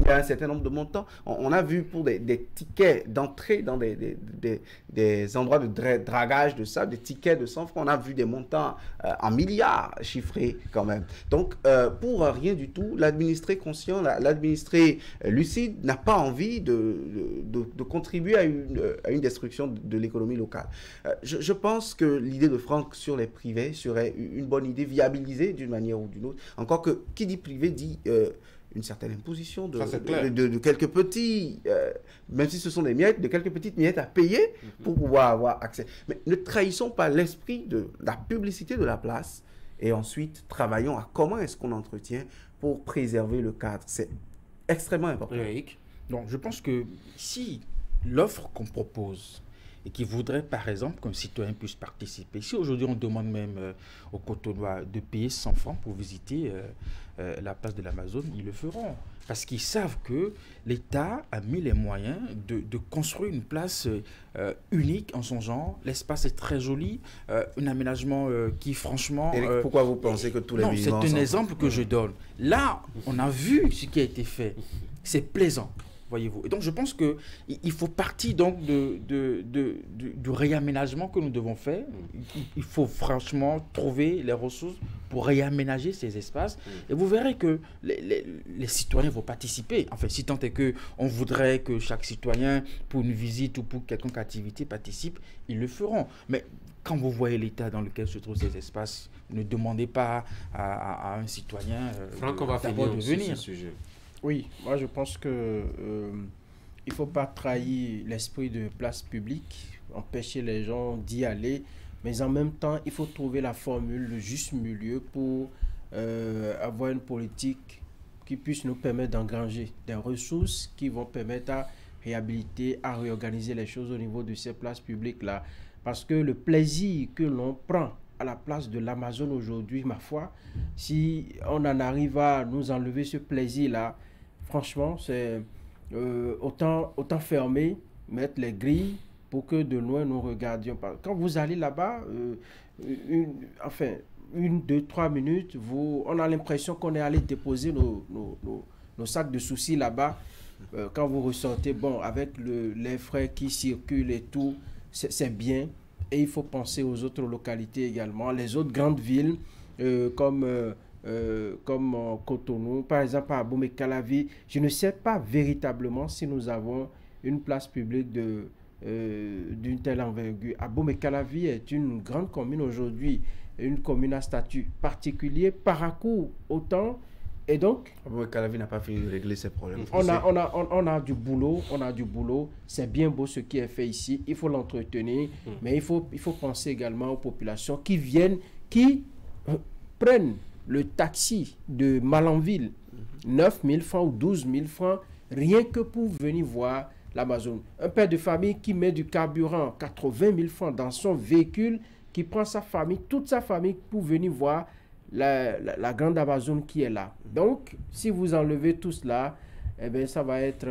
il y a un certain nombre de montants. On a vu pour des tickets d'entrée dans des endroits de dragage de sable, des tickets de 100 francs, on a vu des montants en milliards chiffrés quand même. Donc, pour rien du tout, l'administré conscient, l'administré lucide n'a pas envie de contribuer à une destruction de l'économie locale. Je pense que l'idée de Franck sur les privés serait une bonne idée, viabilisée d'une manière ou d'une autre. Encore que, qui dit privé dit une certaine imposition de quelques petits, même si ce sont des miettes, de quelques petites miettes à payer pour pouvoir avoir accès. Mais ne trahissons pas l'esprit de la publicité de la place et ensuite travaillons à comment est-ce qu'on entretient pour préserver le cadre. C'est extrêmement important. Donc, je pense que si l'offre qu'on propose et qui voudrait, par exemple, qu'un citoyen puisse participer. Si aujourd'hui on demande même aux Cotonois de payer 100 francs pour visiter la place de l'Amazone, ils le feront. Parce qu'ils savent que l'État a mis les moyens de construire une place unique en son genre. L'espace est très joli, un aménagement qui franchement... Éric, pourquoi vous pensez que tous les musulmans... Non, c'est un exemple que je donne. Là, on a vu ce qui a été fait. C'est plaisant. Voyez-vous. Et donc, je pense qu'il faut partir donc du réaménagement que nous devons faire. Il faut franchement trouver les ressources pour réaménager ces espaces. Et vous verrez que les citoyens vont participer. Enfin, si tant est qu'on voudrait que chaque citoyen, pour une visite ou pour quelconque activité, participe, ils le feront. Mais quand vous voyez l'état dans lequel se trouvent ces espaces, ne demandez pas à un citoyen Franck, on va finir de venir. Ce sujet. Oui, moi je pense que il ne faut pas trahir l'esprit de place publique, empêcher les gens d'y aller, mais en même temps, il faut trouver la formule, le juste milieu pour avoir une politique qui puisse nous permettre d'engranger des ressources qui vont permettre à réhabiliter, à réorganiser les choses au niveau de ces places publiques-là. Parce que le plaisir que l'on prend à la place de l'Amazone aujourd'hui, ma foi, si on en arrive à nous enlever ce plaisir-là, franchement, c'est autant fermer, mettre les grilles pour que de loin nous regardions. Quand vous allez là-bas, 1, 2, 3 minutes, on a l'impression qu'on est allé déposer nos sacs de soucis là-bas. Quand vous ressortez, bon, avec les frais qui circulent et tout, c'est bien. Et il faut penser aux autres localités également, les autres grandes villes comme Cotonou, par exemple à Abomey-Calavi. Je ne sais pas véritablement si nous avons une place publique d'une telle envergure. Abomey-Calavi est une grande commune aujourd'hui, une commune à statut particulier, Parakou autant. Et donc, Abomey-Calavi n'a pas fini de régler ses problèmes. On a du boulot, c'est bien beau ce qui est fait ici, il faut l'entretenir, mais il faut penser également aux populations qui viennent, qui prennent le taxi de Malanville, 9 000 francs ou 12 000 francs, rien que pour venir voir l'Amazone. Un père de famille qui met du carburant, 80 000 francs dans son véhicule, qui prend sa famille, toute sa famille pour venir voir la grande Amazone qui est là. Donc, si vous enlevez tout cela, eh bien, ça va être...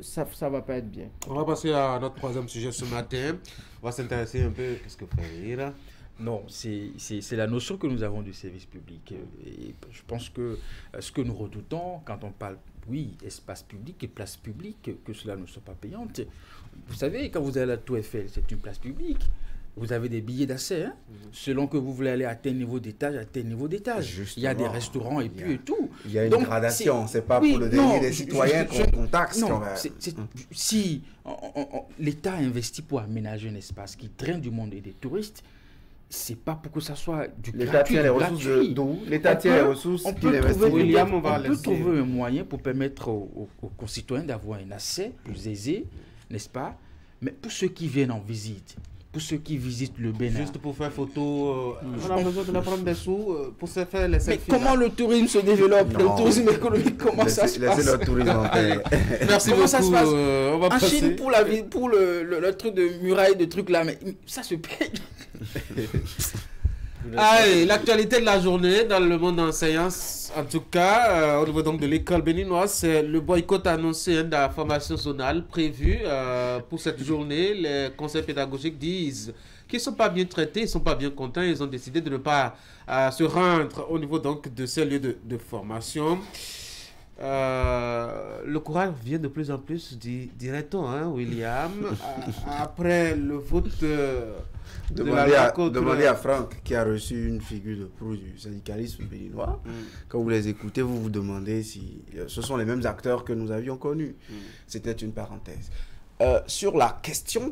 ça va pas être bien. On va passer à notre troisième sujet ce matin. On va s'intéresser un peu... Qu'est-ce que vous faites rire? Non, c'est la notion que nous avons du service public. Et je pense que ce que nous redoutons quand on parle, oui, espace public et place publique, que cela ne soit pas payante. Vous savez, quand vous allez à la Tour Eiffel, c'est une place publique. Vous avez des billets d'accès, selon que vous voulez aller à tel niveau d'étage, à tel niveau d'étage. Il y a des restaurants et puis et tout. Il y a une gradation, c'est pas pour le déni des citoyens qu'on taxe. Non, si l'État investit pour aménager un espace qui draine du monde et des touristes, c'est pas pour que ça soit du gratuit. L'État tient les ressources d'où? L'État tient les ressources qu'il investit. On peut trouver un moyen pour permettre aux concitoyens d'avoir un accès plus aisé, n'est-ce pas? Mais pour ceux qui viennent en visite, pour ceux qui visitent le Bénin. Juste pour faire photo, on a besoin de prendre des sous pour se faire les selfies. Mais comment le tourisme se développe? Le tourisme économique, comment ça se passe? Laissez le tourisme en paix. Merci comment beaucoup. Ça se passe On va en passer. Chine, pour le truc de muraille, de trucs là, mais ça se paye. Allez, l'actualité de la journée dans le monde enseignant, en tout cas, au niveau donc de l'école béninoise, c'est le boycott annoncé de la formation zonale prévu pour cette journée. Les conseils pédagogiques disent qu'ils ne sont pas bien traités, ils ne sont pas bien contents, ils ont décidé de ne pas se rendre au niveau donc de ces lieux de formation. Le courage vient de plus en plus, dirait-on, hein, William, après le vote Demandez à Franck, qui a reçu une figure de proue du syndicalisme béninois. Quand vous les écoutez, vous vous demandez si ce sont les mêmes acteurs que nous avions connus. C'était une parenthèse. Sur la question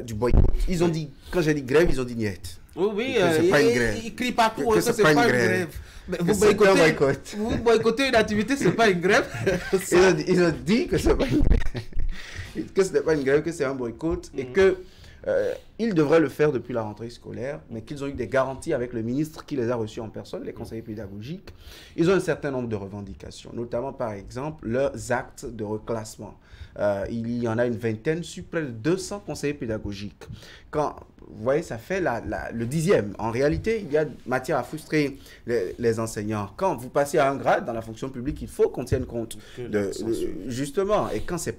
du boycott, ils ont dit, quand j'ai dit grève, ils ont dit niet. Oui, c'est pas une grève. Ils crient partout Que que c'est pas une grève. Mais vous boycottez une activité, c'est pas une grève. Ils ont dit que c'est pas une grève. Que ce n'est pas une grève, que c'est un boycott et que ils devraient le faire depuis la rentrée scolaire, mais qu'ils ont eu des garanties avec le ministre qui les a reçus en personne, les conseillers pédagogiques. Ils ont un certain nombre de revendications, notamment par exemple leurs actes de reclassement. Il y en a une vingtaine sur près de 200 conseillers pédagogiques. Quand, vous voyez, ça fait le 10e. En réalité, il y a matière à frustrer les enseignants. Quand vous passez à un grade dans la fonction publique, il faut qu'on tienne compte justement. Et quand ce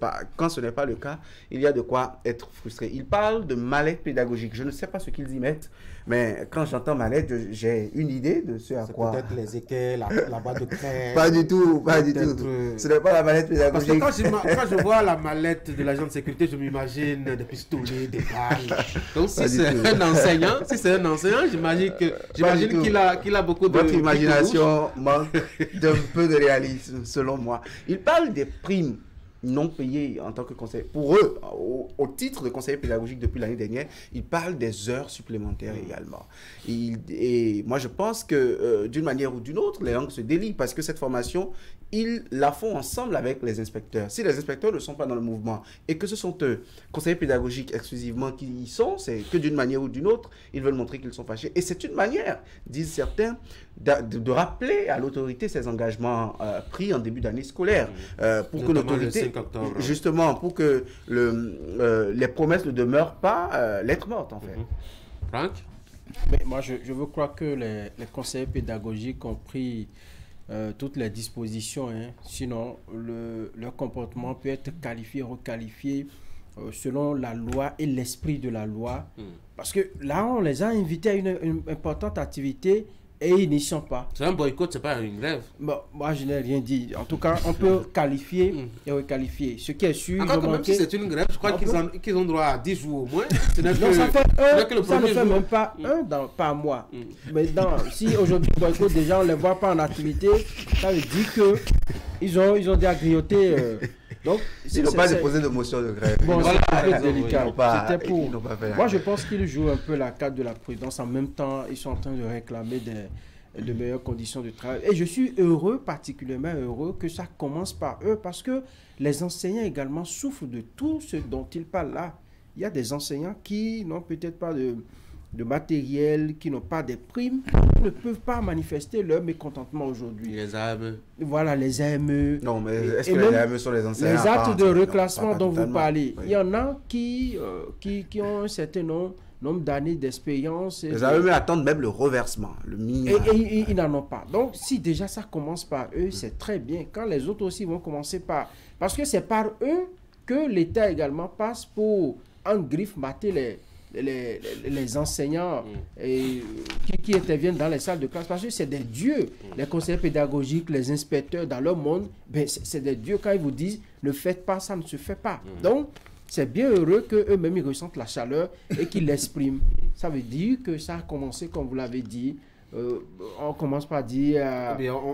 n'est pas le cas, il y a de quoi être frustré. Ils parlent de mal-être pédagogique. Je ne sais pas ce qu'ils y mettent, mais quand j'entends mal-être, j'ai une idée de ce à quoi. Peut-être les équerres, la boîte de crème. Pas du tout, pas du tout. Ce n'est pas la mal-être pédagogique. Parce que quand je vois la mallette de l'agent de sécurité, je m'imagine des pistolets, des balles. Donc si c'est un enseignant, j'imagine qu'il a beaucoup de... Votre imagination manque d'un peu de réalisme, selon moi. Il parle des primes non payés en tant que conseiller. Pour eux, au titre de conseiller pédagogique depuis l'année dernière, ils parlent des heures supplémentaires également. Et moi, je pense que d'une manière ou d'une autre, les langues se délient parce que cette formation, ils la font ensemble avec les inspecteurs. Si les inspecteurs ne sont pas dans le mouvement et que ce sont eux, conseillers pédagogiques exclusivement, qui y sont, c'est que d'une manière ou d'une autre, ils veulent montrer qu'ils sont fâchés. Et c'est une manière, disent certains, de rappeler à l'autorité ses engagements pris en début d'année scolaire pour que l'autorité, justement, pour que les promesses ne demeurent pas lettres mortes, en fait. Franck? Mais moi, je veux croire que les conseillers pédagogiques ont pris toutes les dispositions, hein. Sinon leur comportement peut être qualifié, requalifié selon la loi et l'esprit de la loi. Parce que là, on les a invités à une importante activité et ils n'y sont pas. C'est un boycott, c'est pas une grève. Bon, moi, je n'ai rien dit. En tout cas, on peut qualifier et requalifier. Ce qui est sûr... Encore même si c'est une grève, je crois qu'ils ont droit à 10 jours au moins. Non, ça ne fait même pas un par mois. Mais si aujourd'hui, boycott, déjà, on ne les voit pas en activité, ça veut dire qu'ils ont déjà grignoté... Donc, ils n'ont pas déposé de motion de grève. Bon, voilà, c'est un peu délicat. Moi, je pense qu'ils jouent un peu la carte de la prudence. En même temps, ils sont en train de réclamer de meilleures conditions de travail. Et je suis heureux, particulièrement heureux, que ça commence par eux, parce que les enseignants également souffrent de tout ce dont ils parlent là. Il y a des enseignants qui n'ont peut-être pas de matériel, qui n'ont pas des primes, qui ne peuvent pas manifester leur mécontentement aujourd'hui. Les AME. Voilà, les AME. Non, mais est-ce que les AME sont les enseignants? Les actes de reclassement dont vous parlez. Oui. Il y en a qui ont un certain nombre d'années d'expérience. Les AME attendent même le reversement, le minimum. Et ils n'en ont pas. Donc, si déjà ça commence par eux, c'est très bien. Quand les autres aussi vont commencer par... Parce que c'est par eux que l'État également passe pour, en griffe, mater les enseignants qui interviennent dans les salles de classe, parce que c'est des dieux. Les conseillers pédagogiques, les inspecteurs dans leur monde, ben c'est des dieux. Quand ils vous disent ne faites pas, ça ne se fait pas. Donc c'est bien heureux qu'eux-mêmes ils ressentent la chaleur et qu'ils l'expriment. Ça veut dire que ça a commencé, comme vous l'avez dit. On commence par dire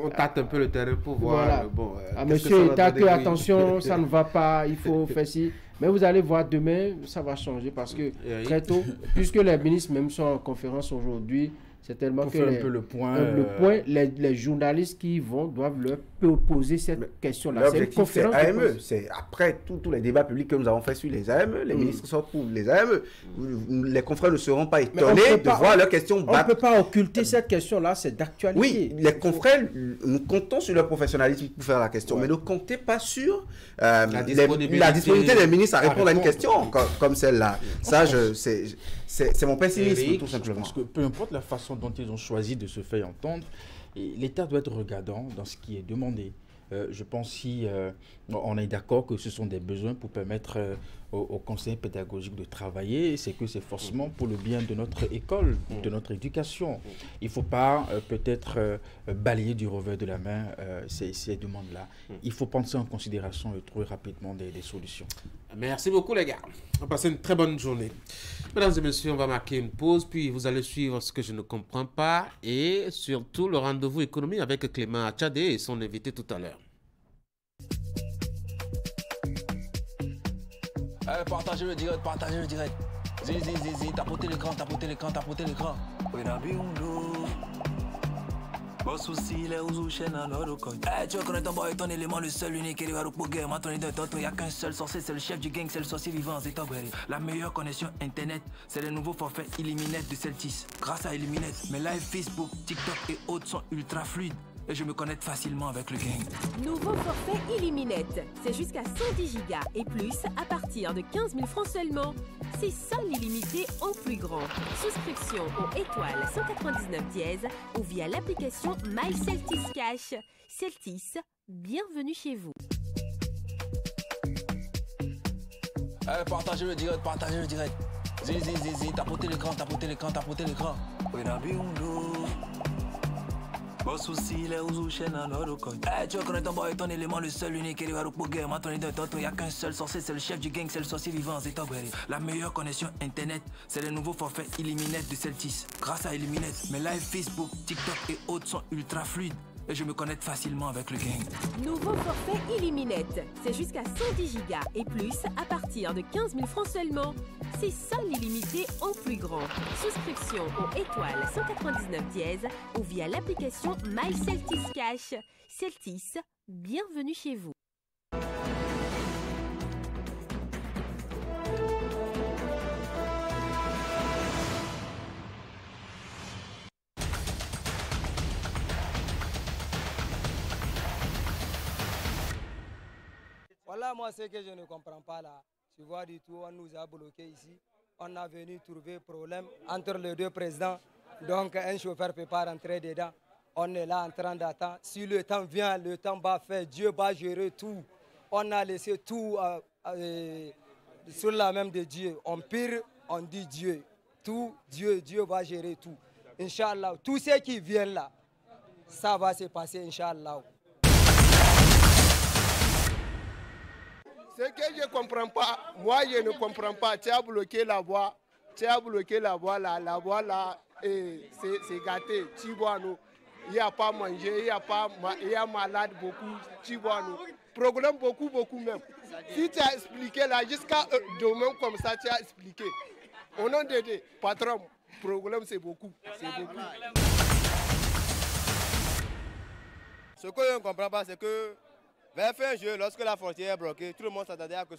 on tâte un peu le terrain pour voir. Voilà. Monsieur État, que attention, ça ne va pas, il faut faire ci. Mais vous allez voir demain, ça va changer parce que très tôt, puisque les ministres même sont en conférence aujourd'hui, C'est tellement pour que faire un peu le point, les journalistes qui y vont doivent leur poser cette question-là. L'objectif, c'est AME. C'est après tous les débats publics que nous avons fait sur les AME, les ministres sortent pour les AME. Les confrères ne seront pas étonnés de voir leurs questions battre. On ne peut pas occulter cette question-là, c'est d'actualité. Oui, les confrères, nous comptons sur leur professionnalisme pour faire la question, mais ne comptez pas sur la disponibilité des ministres à répondre à une question comme celle-là. Ça, c'est mon pessimisme, tout simplement. Parce que peu importe la façon dont ils ont choisi de se faire entendre, l'État doit être regardant dans ce qui est demandé. Je pense si on est d'accord que ce sont des besoins pour permettre aux conseillers pédagogiques de travailler, c'est que c'est forcément pour le bien de notre école, de notre éducation. Il ne faut pas peut-être balayer du revers de la main ces demandes-là. Il faut prendre ça en considération et trouver rapidement des solutions. Merci beaucoup les gars. On va passer une très bonne journée. Mesdames et messieurs, on va marquer une pause, puis vous allez suivre ce que je ne comprends pas et surtout le rendez-vous économique avec Clément Achadé et son invité tout à l'heure. Partagez le direct, partagez le direct. Zizi, tapotez l'écran, tapotez l'écran, tapotez l'écran. Boss aussi, les ouzous chaîne en or. Tu reconnais ton boy, ton élément, le seul, unique, et le pour game. Anthony de Toto, y'a qu'un seul sorcier, c'est le chef du gang, c'est le sorcier vivant, c'est Togweri. La meilleure connexion internet, c'est le nouveau forfait Illuminate de Celtis. Grâce à Illuminate, mes lives Facebook, TikTok et autres sont ultra fluides. Et je me connecte facilement avec le gang. Nouveau forfait Illuminate. C'est jusqu'à 110 Go et plus à partir de 15 000 francs seulement. C'est ça l'illimité en plus grand. Souscription au étoile 199 dièse ou via l'application My Celtis Cash. Celtis, bienvenue chez vous. Partagez le direct, partagez le direct. Zizi, tapotez l'écran, tapotez l'écran, tapotez l'écran. Boss aussi, les ouzous chaîne en or. Tu reconnais ton boy, ton élément, le seul, unique, et le pour game. Anthony de Toto, y'a qu'un seul sorcier, c'est le chef du gang, c'est le sorcier vivant, c'est Togweri. La meilleure connexion internet, c'est le nouveau forfait Illuminate de Celtis. Grâce à Illuminate, mes lives Facebook, TikTok et autres sont ultra fluides. Et je me connecte facilement avec le gang. Nouveau forfait Illuminate. C'est jusqu'à 110 Go et plus à partir de 15 000 francs seulement. C'est ça l'illimité en plus grand. Souscription au étoile 199 dièse ou via l'application My Celtis Cash. Celtis, bienvenue chez vous. Voilà, moi, ce que je ne comprends pas là. Tu vois du tout, on nous a bloqués ici. On a venu trouver problème entre les deux présidents. Donc, un chauffeur ne peut pas rentrer dedans. On est là en train d'attendre. Si le temps vient, le temps va faire. Dieu va gérer tout. On a laissé tout sur la main de Dieu. On pire, on dit Dieu. Tout, Dieu va gérer tout. Inch'Allah, tous ceux qui viennent là, ça va se passer, Inch'Allah. Ce que je ne comprends pas, moi je ne comprends pas, tu as bloqué la voie, la voie là, c'est gâté, tu vois nous, il n'y a pas mangé, il y a malade beaucoup, tu vois nous, problème beaucoup même. Si tu as expliqué là, jusqu'à demain comme ça, tu as expliqué. Au nom de Dieu, patron, problème c'est beaucoup, Ce que je ne comprends pas, c'est que vers fin juillet, lorsque la frontière est bloquée, tout le monde s'attendait à que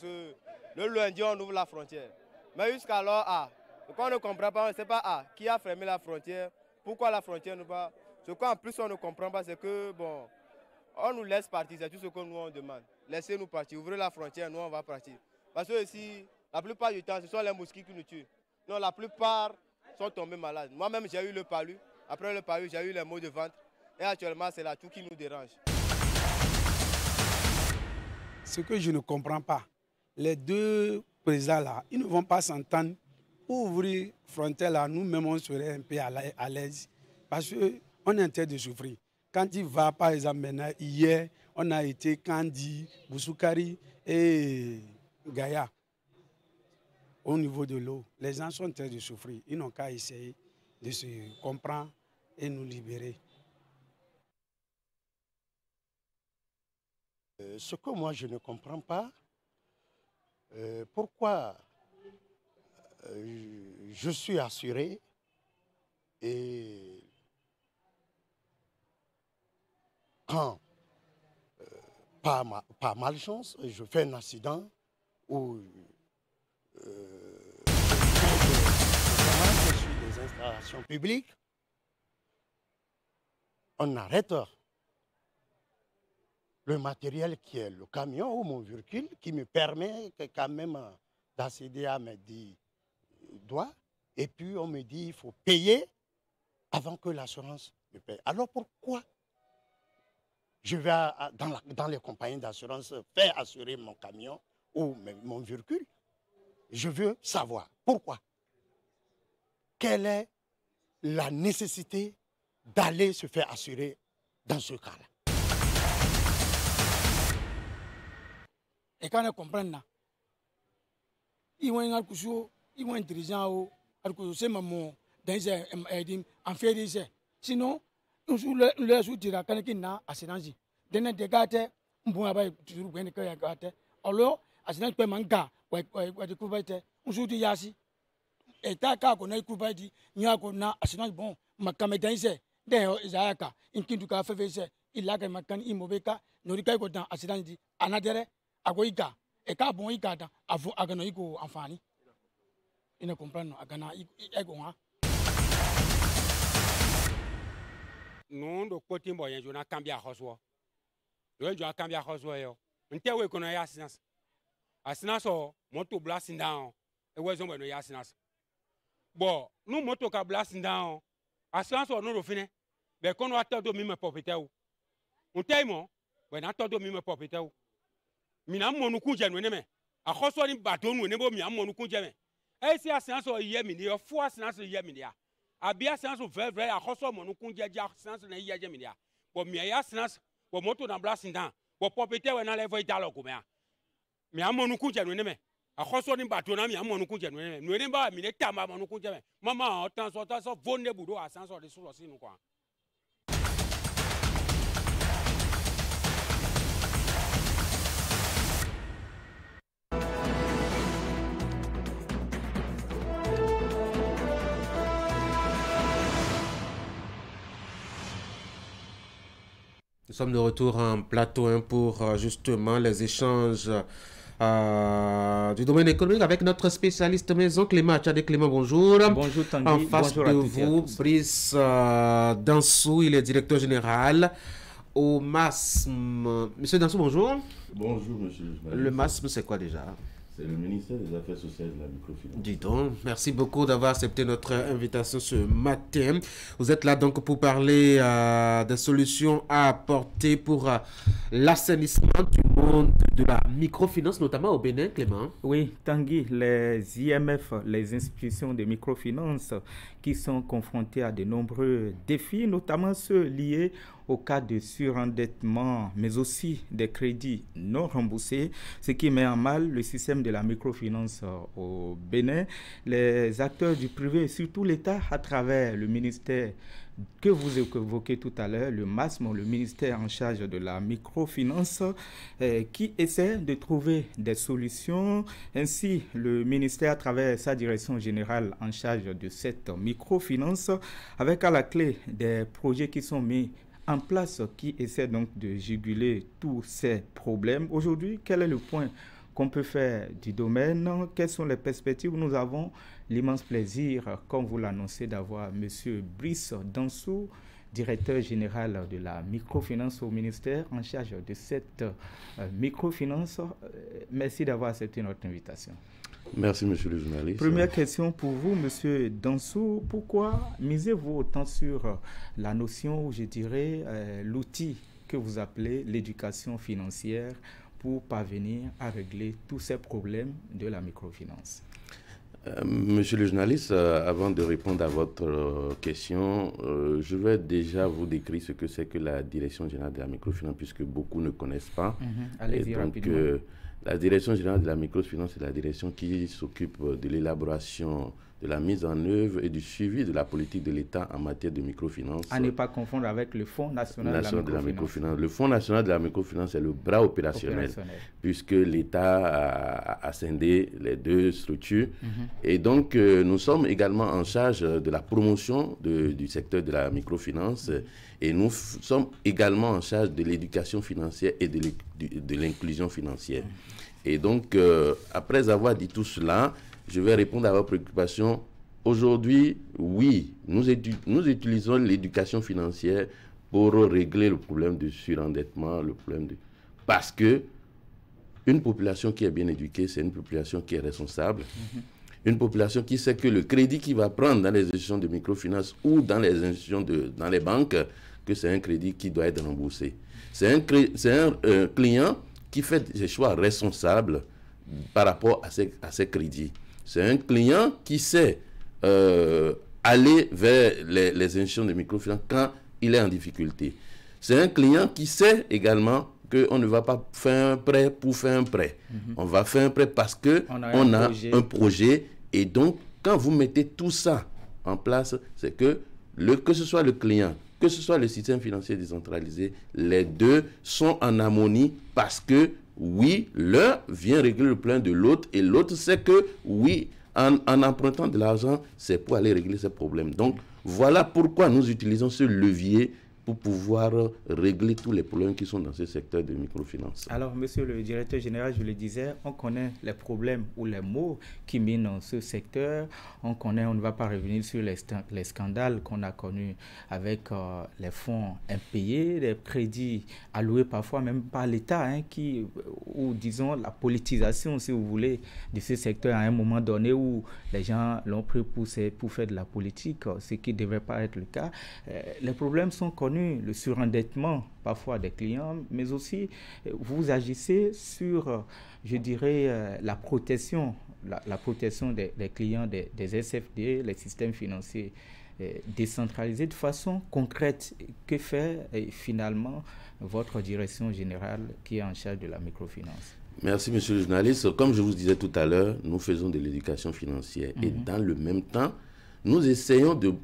le lundi, on ouvre la frontière. Mais jusqu'alors, ce qu'on ne comprend pas, on ne sait pas qui a fermé la frontière, pourquoi la frontière nous va. Ce qu'en plus on ne comprend pas, c'est que, bon, on nous laisse partir, c'est tout ce que nous on demande. Laissez-nous partir, ouvrez la frontière, nous on va partir. Parce que ici, la plupart du temps, ce sont les mosquées qui nous tuent. Non, la plupart sont tombés malades. Moi-même, j'ai eu le palu. Après le palu, j'ai eu les maux de ventre. Et actuellement, c'est la toux qui nous dérange. Ce que je ne comprends pas, les deux présidents là, ils ne vont pas s'entendre pour ouvrir la frontière là, nous-mêmes on serait un peu à l'aise parce qu'on est en train de souffrir. Quand il va, par exemple, maintenant, hier, on a été Kandi, Boussoukari et Gaïa au niveau de l'eau. Les gens sont en train de souffrir. Ils n'ont qu'à essayer de se comprendre et nous libérer. Ce que moi je ne comprends pas, pourquoi je suis assuré et quand, par malchance, je fais un accident ou sur les installations publiques, on arrête le matériel qui est le camion ou mon véhicule qui me permet quand même d'accéder à mes 10 droits. Et puis on me dit qu'il faut payer avant que l'assurance me paye. Alors pourquoi je vais dans les compagnies d'assurance faire assurer mon camion ou mon véhicule? Je veux savoir pourquoi. Quelle est la nécessité d'aller se faire assurer dans ce cas-là? Et quand on comprend, ils vont être intelligents, c'est maman en fait sinon le soutien quand il n'a assurance d'un dégât bon avoir toujours bien que gâté alors assurance peut manquer ouais de couper on joue yasi et ta ka ko na couper di nya ko na assurance bon makame dans c'est d'un izaka inkindu ka fait il a que makan imobeka nori kai ko dans assurance di anadere agoika et ka bon ikata avant agano iko enfani ils ne comprennent pas. Nous, de côté, nous avons cambia Roswa. Nous avons cambia Roswa. Nous avons connu Yassinas. Assinas, moto blasting down. Et nous avons Yassinas. Bon, nous, moto blasting down. Assinas, nous avons fini. Mais quand nous avons de mime propriétaire, nous avons de mime propriétaire. Nous avons nous coucher, nous avons. À Roswa, nous avons nous coucher. Et si la séance est yémini, il faut la séance est yémini. A bien séance vrai vrai, à recevoir mon conduit déjà séance n'est yémini. Pour mieux la séance, pour moto dans place indant, pour propriétaire on a les voies dans le commun. Mais à mon conduit nous n'aimons. À recevoir une bateau n'a mis à mon conduit nous n'aimons. Nous n'aimons pas mais les tamas mon conduit. Maman, tant soit vendre boulot à séance de sous aussi nous quoi. Nous sommes de retour en plateau 1 pour justement les échanges du domaine économique avec notre spécialiste maison Clément Tchadé. Clément, bonjour. Bonjour Tanguy. En face bonjour de vous, Brice Dansou, il est directeur général au MASM. Monsieur Dansou, bonjour. Bonjour, monsieur. Le MASM, c'est quoi déjà? C'est le ministère des Affaires sociales et de la microfinance. Dis donc, merci beaucoup d'avoir accepté notre invitation ce matin. Vous êtes là donc pour parler des solutions à apporter pour l'assainissement du monde de la microfinance, notamment au Bénin, Clément. Oui, Tanguy, les IMF, les institutions de microfinance qui sont confrontées à de nombreux défis, notamment ceux liés au cas de surendettement, mais aussi des crédits non remboursés, ce qui met en mal le système de la microfinance au Bénin. Les acteurs du privé, et surtout l'État, à travers le ministère que vous évoquez tout à l'heure, le MASM, le ministère en charge de la microfinance, qui essaie de trouver des solutions. Ainsi, le ministère, à travers sa direction générale en charge de cette microfinance, avec à la clé des projets qui sont mis en place, qui essaient donc de juguler tous ces problèmes. Aujourd'hui, quel est le point qu'on peut faire du domaine? Quelles sont les perspectives? Nous avons l'immense plaisir, comme vous l'annoncez, d'avoir M. Brice Dansou, directeur général de la microfinance au ministère, en charge de cette microfinance. Merci d'avoir accepté notre invitation. Merci, monsieur le journaliste. Première question pour vous, monsieur Dansou. Pourquoi misez-vous autant sur la notion, ou je dirais, l'outil que vous appelez l'éducation financière pour parvenir à régler tous ces problèmes de la microfinance? Monsieur le journaliste, avant de répondre à votre question, je vais déjà vous décrire ce que c'est que la Direction générale de la microfinance, puisque beaucoup ne connaissent pas. Allez-y rapidement. La Direction générale de la microfinance, c'est la direction qui s'occupe de l'élaboration de la mise en œuvre et du suivi de la politique de l'État en matière de microfinance. À ne pas confondre avec le Fonds national de la microfinance. Le Fonds national de la microfinance est le bras opérationnel. Puisque l'État a scindé les deux structures. Et donc, nous sommes également en charge de la promotion du secteur de la microfinance et nous sommes également en charge de l'éducation financière et de l'inclusion financière. Et donc, après avoir dit tout cela, je vais répondre à vos préoccupations. Aujourd'hui, oui, nous utilisons l'éducation financière pour régler le problème du surendettement, parce que une population qui est bien éduquée, c'est une population qui est responsable. Une population qui sait que le crédit qu'il va prendre dans les institutions de microfinance ou dans les institutions dans les banques, que c'est un crédit qui doit être remboursé. C'est un client qui fait des choix responsables par rapport à ces crédits. C'est un client qui sait aller vers les institutions de microfinance quand il est en difficulté. C'est un client qui sait également qu'on ne va pas faire un prêt pour faire un prêt. On va faire un prêt parce qu'on a un projet. Et donc, quand vous mettez tout ça en place, c'est que ce soit le client, que ce soit le système financier décentralisé, les deux sont en harmonie parce que, oui, l'un vient régler le problème de l'autre et l'autre sait que, oui, en empruntant de l'argent, c'est pour aller régler ces problèmes. Donc, voilà pourquoi nous utilisons ce levier pour pouvoir régler tous les problèmes qui sont dans ce secteur de microfinance. Alors, monsieur le directeur général, je le disais, on connaît les problèmes ou les maux qui minent ce secteur. On ne va pas revenir sur les scandales qu'on a connus avec les fonds impayés, les crédits alloués parfois même par l'État, ou disons la politisation, si vous voulez, de ce secteur à un moment donné où les gens l'ont pris pour faire de la politique, ce qui ne devrait pas être le cas. Les problèmes sont connus. Le surendettement parfois des clients, mais aussi vous agissez sur, je dirais, la protection des clients des SFD, les systèmes financiers décentralisés de façon concrète. Que fait finalement votre direction générale qui est en charge de la microfinance? Merci, monsieur le journaliste. Comme je vous disais tout à l'heure, nous faisons de l'éducation financière et dans le même temps, nous essayons de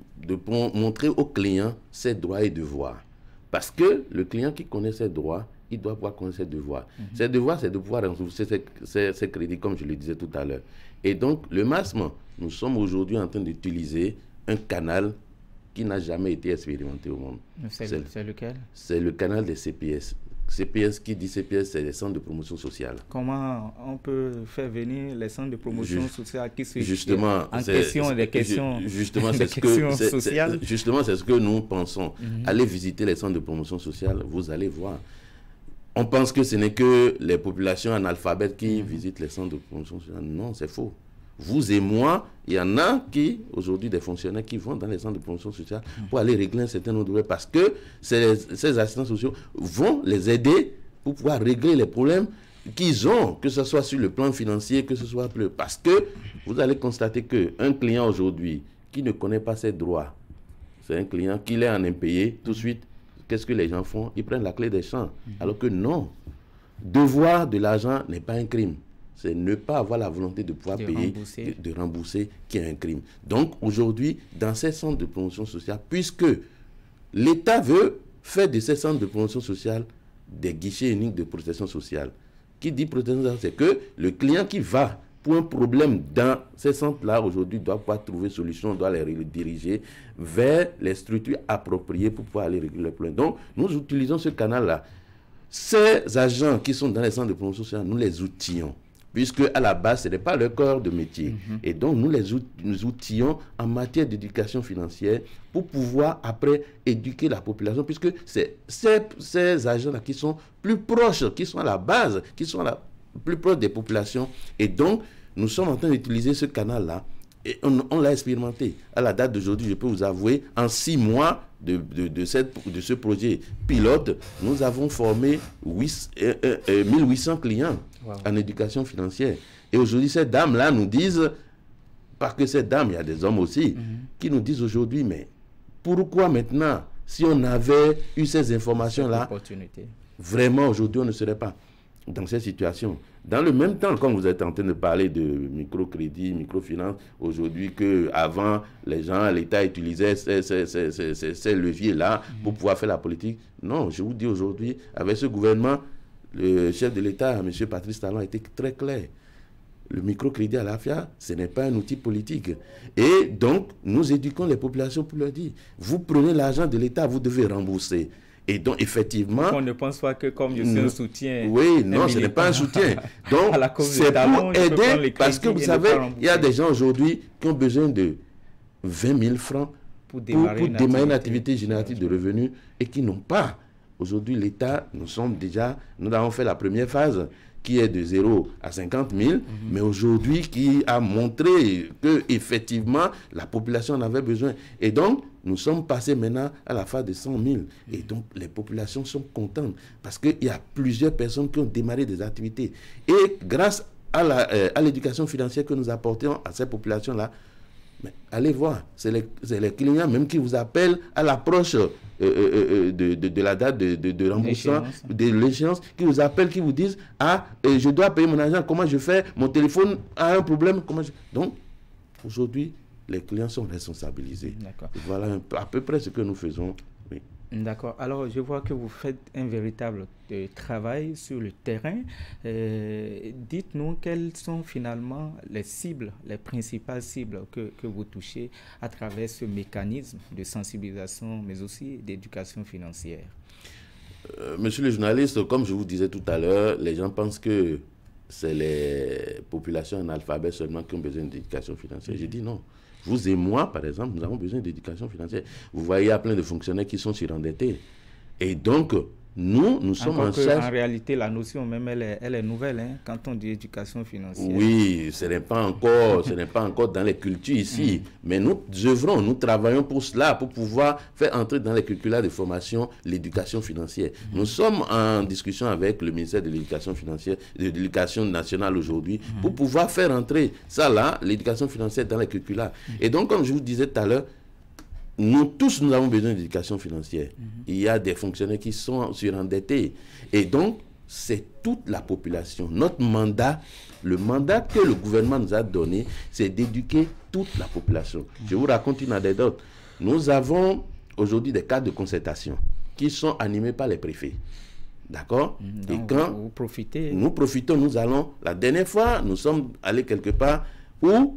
montrer aux clients ses droits et devoirs. Parce que le client qui connaît ses droits, il doit pouvoir connaître ses devoirs. Ses devoirs, c'est de pouvoir rembourser ses crédits, comme je le disais tout à l'heure. Et donc, le MASM, nous sommes aujourd'hui en train d'utiliser un canal qui n'a jamais été expérimenté au monde. C'est lequel? C'est le canal des CPS. CPS, qui dit CPS, c'est les centres de promotion sociale. Comment on peut faire venir les centres de promotion sociale qui se justement, en question des questions sociales? Justement, c'est ce que nous pensons. Allez visiter les centres de promotion sociale, vous allez voir. On pense que ce n'est que les populations analphabètes qui visitent les centres de promotion sociale. Non, c'est faux. Vous et moi, il y en a qui, aujourd'hui, des fonctionnaires qui vont dans les centres de promotion sociale pour aller régler un certain nombre de problèmes parce que ces assistants sociaux vont les aider pour pouvoir régler les problèmes qu'ils ont, que ce soit sur le plan financier, que ce soit parce que vous allez constater qu'un client aujourd'hui qui ne connaît pas ses droits, c'est un client qui est en impayé, tout de suite, qu'est-ce que les gens font? Ils prennent la clé des champs. Alors que non, devoir de l'argent n'est pas un crime. C'est ne pas avoir la volonté de pouvoir payer, de rembourser, qui est un crime. Donc aujourd'hui, dans ces centres de promotion sociale, puisque l'État veut faire de ces centres de promotion sociale des guichets uniques de protection sociale. Qui dit protection sociale, c'est que le client qui va pour un problème dans ces centres-là, aujourd'hui, doit pouvoir trouver solution, doit les rediriger vers les structures appropriées pour pouvoir aller régler le problème. Donc, nous utilisons ce canal-là. Ces agents qui sont dans les centres de promotion sociale, nous les outillons. Puisque à la base, ce n'est pas leur corps de métier. Et donc, nous outillons en matière d'éducation financière pour pouvoir, après, éduquer la population, puisque c'est ces agents-là qui sont plus proches, qui sont à la base, qui sont plus proches des populations. Et donc, nous sommes en train d'utiliser ce canal-là. Et on l'a expérimenté. À la date d'aujourd'hui, je peux vous avouer, en 6 mois de ce projet pilote, nous avons formé 1800 clients en éducation financière. Et aujourd'hui, ces dames-là nous disent, parce que ces dames, il y a des hommes aussi, qui nous disent aujourd'hui, mais pourquoi maintenant, si on avait eu ces informations-là, vraiment aujourd'hui, on ne serait pas. dans cette situation. Dans le même temps, comme vous êtes en train de parler de microcrédit, microfinance, aujourd'hui qu'avant, les gens, l'État utilisait ces leviers-là pour pouvoir faire la politique. Non, je vous dis aujourd'hui, avec ce gouvernement, le chef de l'État, M. Patrice Talon, a été très clair. Le microcrédit à l'AFIA, ce n'est pas un outil politique. Et donc, nous éduquons les populations pour leur dire, vous prenez l'argent de l'État, vous devez rembourser. Et donc, effectivement... On ne pense pas que comme je suis un soutien... Oui, non, ce n'est pas un soutien. Donc, c'est pour aider, parce que vous savez, il y a des gens aujourd'hui qui ont besoin de 20 000 francs pour démarrer une activité générative de revenus et qui n'ont pas. Aujourd'hui, l'État, nous avons fait la première phase qui est de 0 à 50 000, mais aujourd'hui qui a montré qu'effectivement, la population en avait besoin. Et donc, nous sommes passés maintenant à la phase de 100 000. Et donc, les populations sont contentes parce qu'il y a plusieurs personnes qui ont démarré des activités. Et grâce à l'éducation financière que nous apportons à ces populations-là, mais allez voir, c'est les clients même qui vous appellent à l'approche de la date de remboursement, de l'échéance, qui vous appellent, qui vous disent « Ah, je dois payer mon argent, comment je fais? Mon téléphone a un problème, comment je... » Donc, aujourd'hui, les clients sont responsabilisés. Voilà à peu près ce que nous faisons. Oui. D'accord. Alors, je vois que vous faites un véritable travail sur le terrain. Dites-nous quelles sont finalement les cibles, les principales cibles que vous touchez à travers ce mécanisme de sensibilisation, mais aussi d'éducation financière. Monsieur le journaliste, comme je vous disais tout à l'heure, les gens pensent que c'est les populations analphabètes seulement qui ont besoin d'éducation financière. J'ai dit non. Vous et moi, par exemple, nous avons besoin d'éducation financière. Vous voyez, il y a plein de fonctionnaires qui sont surendettés. Et donc, nous sommes en charge... En réalité, la notion même, elle est nouvelle, hein, quand on dit éducation financière. Oui, ce n'est pas encore dans les cultures ici. Mais nous œuvrons, nous travaillons pour cela, pour pouvoir faire entrer dans les curricula de formation l'éducation financière. Nous sommes en discussion avec le ministère de l'Éducation financière, de l'Éducation nationale aujourd'hui, pour pouvoir faire entrer ça là, l'éducation financière dans les curricula. Et donc, comme je vous disais tout à l'heure, nous tous, nous avons besoin d'éducation financière. Il y a des fonctionnaires qui sont surendettés. Et donc, c'est toute la population. Notre mandat, le mandat que le gouvernement nous a donné, c'est d'éduquer toute la population. Je vous raconte une anecdote. Nous avons aujourd'hui des cadres de concertation qui sont animés par les préfets. D'accord? Et quand vous profitez. Nous profitons, nous allons. La dernière fois, nous sommes allés quelque part où,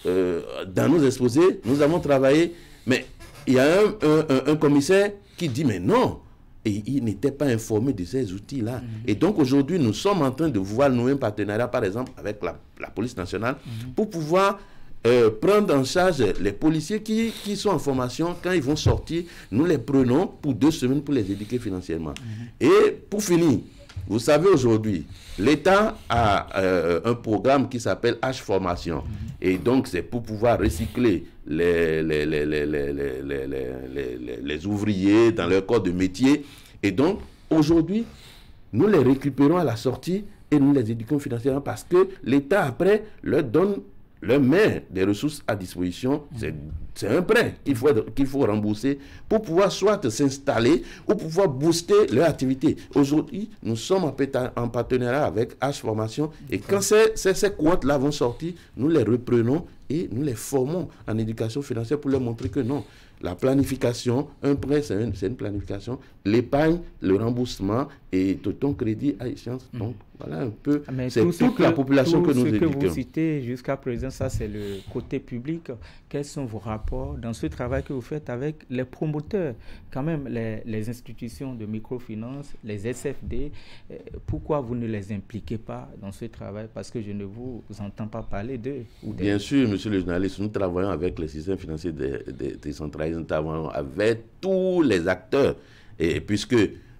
dans nos exposés, nous avons travaillé. Mais il y a un commissaire qui dit, mais non, et il n'était pas informé de ces outils-là. Et donc aujourd'hui, nous sommes en train de voir nouer un partenariat, par exemple, avec la police nationale, pour pouvoir prendre en charge les policiers qui sont en formation. Quand ils vont sortir, nous les prenons pour 2 semaines pour les éduquer financièrement. Et pour finir, vous savez aujourd'hui, l'État a un programme qui s'appelle H-Formation. Et donc, c'est pour pouvoir recycler les ouvriers dans leur corps de métier. Et donc, aujourd'hui, nous les récupérons à la sortie et nous les éduquons financièrement parce que l'État, après, leur met des ressources à disposition. C'est un prêt qu'il faut rembourser pour pouvoir soit s'installer ou pouvoir booster leur activité. Aujourd'hui, nous sommes en partenariat avec H Formation et quand ces quotes-là vont sortir, nous les reprenons et nous les formons en éducation financière pour leur montrer que non, la planification, un prêt, c'est une planification, l'épargne, le remboursement et ton crédit à échéance. Donc, voilà un peu, c'est toute la population que nous éduquons. Ce que vous citez jusqu'à présent, ça c'est le côté public. Quels sont vos rapports dans ce travail que vous faites avec les promoteurs, quand même les institutions de microfinance, les SFD? Pourquoi vous ne les impliquez pas dans ce travail? Parce que je ne vous entends pas parler d'eux. Bien sûr, monsieur le journaliste, nous travaillons avec le système financier décentralisé, nous travaillons avec tous les acteurs. Et puisque,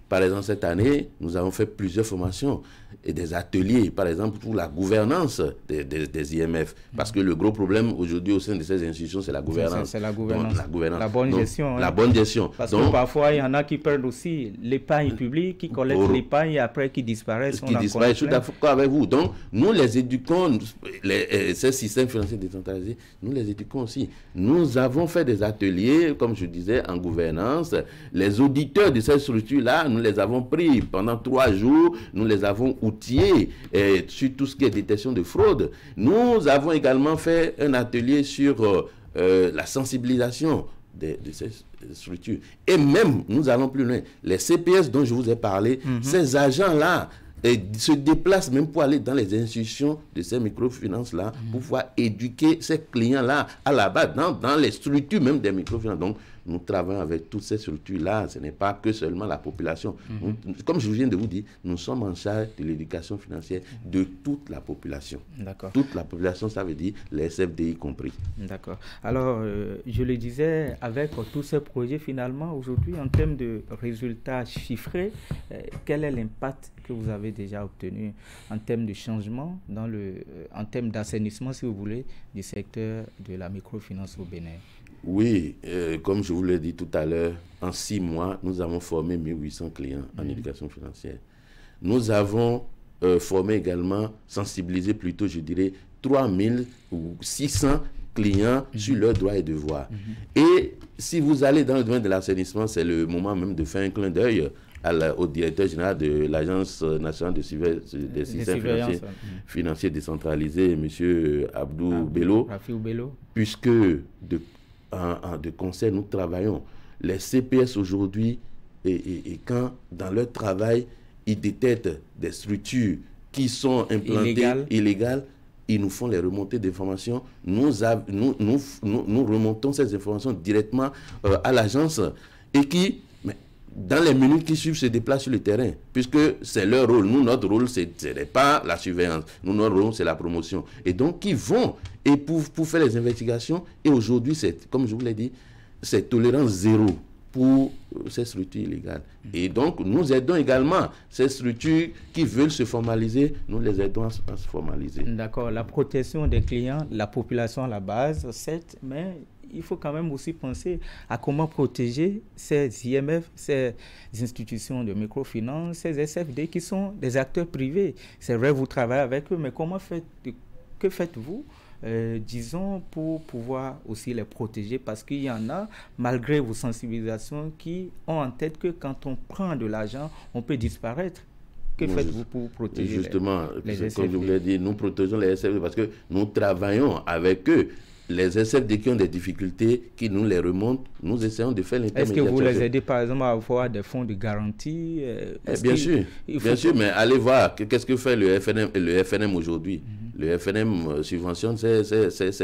par exemple, cette année, nous avons fait plusieurs formations et des ateliers, par exemple, pour la gouvernance des IMF. Parce que le gros problème aujourd'hui au sein de ces institutions, c'est la gouvernance. C'est la gouvernance. Donc, la bonne gestion. La bonne gestion. Parce que parfois, il y en a qui perdent aussi l'épargne publique, qui collectent l'épargne et après qui disparaissent. Qui disparaissent, je suis d'accord avec vous. Donc, nous les éduquons, ces systèmes financiers décentralisés, nous les éduquons aussi. Nous avons fait des ateliers, comme je disais, en gouvernance. Les auditeurs de ces structures-là, nous les avons pris pendant 3 jours, nous les avons outillés sur tout ce qui est détection de fraude. Nous avons également fait un atelier sur la sensibilisation de ces structures. Et même, nous allons plus loin, les CPS dont je vous ai parlé, ces agents-là se déplacent même pour aller dans les institutions de ces microfinances-là, pour pouvoir éduquer ces clients-là à la base, dans les structures même des microfinances. Donc, nous travaillons avec toutes ces structures-là. Ce n'est pas que seulement la population. Comme je viens de vous dire, nous sommes en charge de l'éducation financière de toute la population. D'accord. Toute la population, ça veut dire les SFDI compris. D'accord. Alors, je le disais, avec tous ces projets, finalement, aujourd'hui, en termes de résultats chiffrés, quel est l'impact que vous avez déjà obtenu en termes de changement, en termes d'assainissement, si vous voulez, du secteur de la microfinance au Bénin? Oui, comme je vous l'ai dit tout à l'heure, en 6 mois, nous avons formé 1800 clients en éducation financière. Nous avons formé également, sensibilisé plutôt, je dirais, 3600 clients sur leurs droits et devoirs. Et si vous allez dans le domaine de l'assainissement, c'est le moment même de faire un clin d'œil au directeur général de l'Agence nationale de des systèmes financiers décentralisés, M. Abdou Bello, puisque de concert, nous travaillons. Les CPS aujourd'hui, et quand dans leur travail, ils détectent des structures qui sont implantées illégales, ils nous font les remontées d'informations. Nous remontons ces informations directement à l'agence et qui, dans les minutes qui suivent, se déplacent sur le terrain, puisque c'est leur rôle. Nous, notre rôle, ce n'est pas la surveillance. Nous, notre rôle, c'est la promotion. Et donc, ils vont et pour faire les investigations. Et aujourd'hui, comme je vous l'ai dit, c'est tolérance zéro pour ces structures illégales. Et donc, nous aidons également ces structures qui veulent se formaliser, nous les aidons à se formaliser. D'accord. La protection des clients, la population à la base, certes, mais il faut quand même aussi penser à comment protéger ces IMF, ces institutions de microfinance, ces SFD qui sont des acteurs privés. C'est vrai, vous travaillez avec eux, mais que faites-vous disons, pour pouvoir aussi les protéger, parce qu'il y en a, malgré vos sensibilisations, qui ont en tête que quand on prend de l'argent, on peut disparaître. Que faites-vous pour protéger justement, les SFD? Comme je vous l'ai dit, nous protégeons les SFD parce que nous travaillons avec eux. Les SFD qui ont des difficultés, qui nous les remontent, nous essayons de faire l'intermédiaire. Est-ce que vous les aidez, par exemple, à avoir des fonds de garantie? Bien sûr, mais allez voir, qu'est-ce que fait le FNM aujourd'hui? Le FNM subventionne ces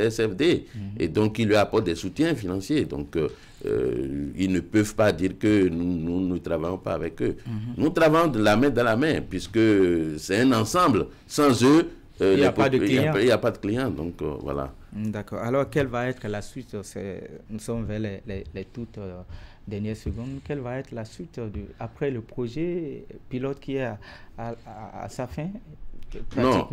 SFD, et donc il lui apporte des soutiens financiers. Donc, ils ne peuvent pas dire que nous ne travaillons pas avec eux. Nous travaillons de la main dans la main, puisque c'est un ensemble. Sans eux, il n'y a pas de clients. Donc, voilà. D'accord. Alors, quelle va être la suite? Nous sommes vers les toutes dernières secondes. Quelle va être la suite après le projet pilote qui est à sa fin? Non,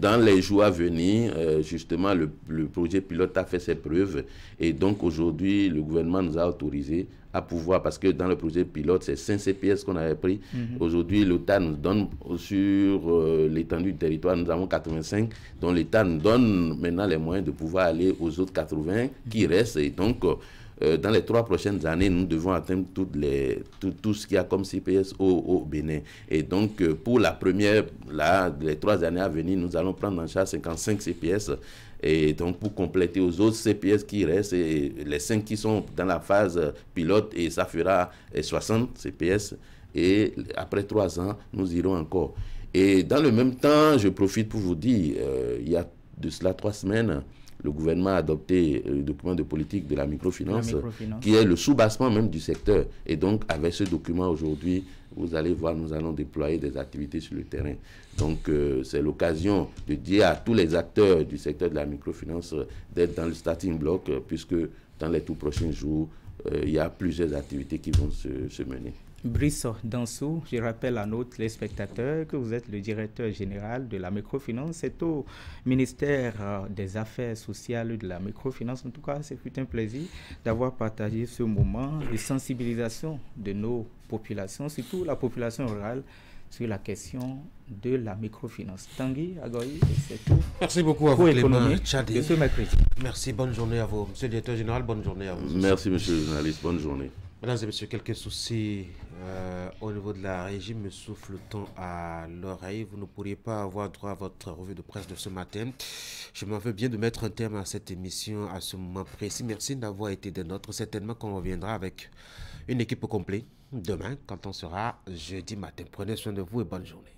dans les jours à venir, justement, le projet pilote a fait ses preuves. Et donc, aujourd'hui, le gouvernement nous a autorisé à pouvoir, parce que dans le projet pilote, c'est 5 CPS qu'on avait pris. Aujourd'hui, l'État nous donne sur l'étendue du territoire, nous avons 85, dont l'État nous donne maintenant les moyens de pouvoir aller aux autres 80 qui restent. Et donc, dans les 3 prochaines années, nous devons atteindre tout ce qu'il y a comme CPS au Bénin. Et donc, pour la première, les 3 années à venir, nous allons prendre en charge 55 CPS. Et donc, pour compléter aux autres CPS qui restent, et les 5 qui sont dans la phase pilote, et ça fera 60 CPS. Et après 3 ans, nous irons encore. Et dans le même temps, je profite pour vous dire, il y a de cela 3 semaines, le gouvernement a adopté le document de politique de la microfinance, qui est le soubassement même du secteur. Et donc, avec ce document aujourd'hui, vous allez voir, nous allons déployer des activités sur le terrain. Donc, c'est l'occasion de dire à tous les acteurs du secteur de la microfinance d'être dans le starting block, puisque dans les tout prochains jours, il y a plusieurs activités qui vont se mener. Brice Dansou, je rappelle à nos téléspectateurs que vous êtes le directeur général de la microfinance. C'est au ministère des Affaires sociales de la microfinance. En tout cas, c'est un plaisir d'avoir partagé ce moment de sensibilisation de nos populations, surtout la population rurale, sur la question de la microfinance. Tanguy Agoy, c'est tout. Merci beaucoup à vous, Clément Tchadé. De ce mercredi. Merci, bonne journée à vous. Monsieur le directeur général, bonne journée à vous. Merci, monsieur le journaliste, bonne journée. Mesdames et messieurs, quelques soucis au niveau de la régie me souffle le temps à l'oreille. Vous ne pourriez pas avoir droit à votre revue de presse de ce matin. Je m'en veux bien de mettre un terme à cette émission à ce moment précis. Merci d'avoir été des nôtres. Certainement qu'on reviendra avec une équipe complète demain quand on sera jeudi matin. Prenez soin de vous et bonne journée.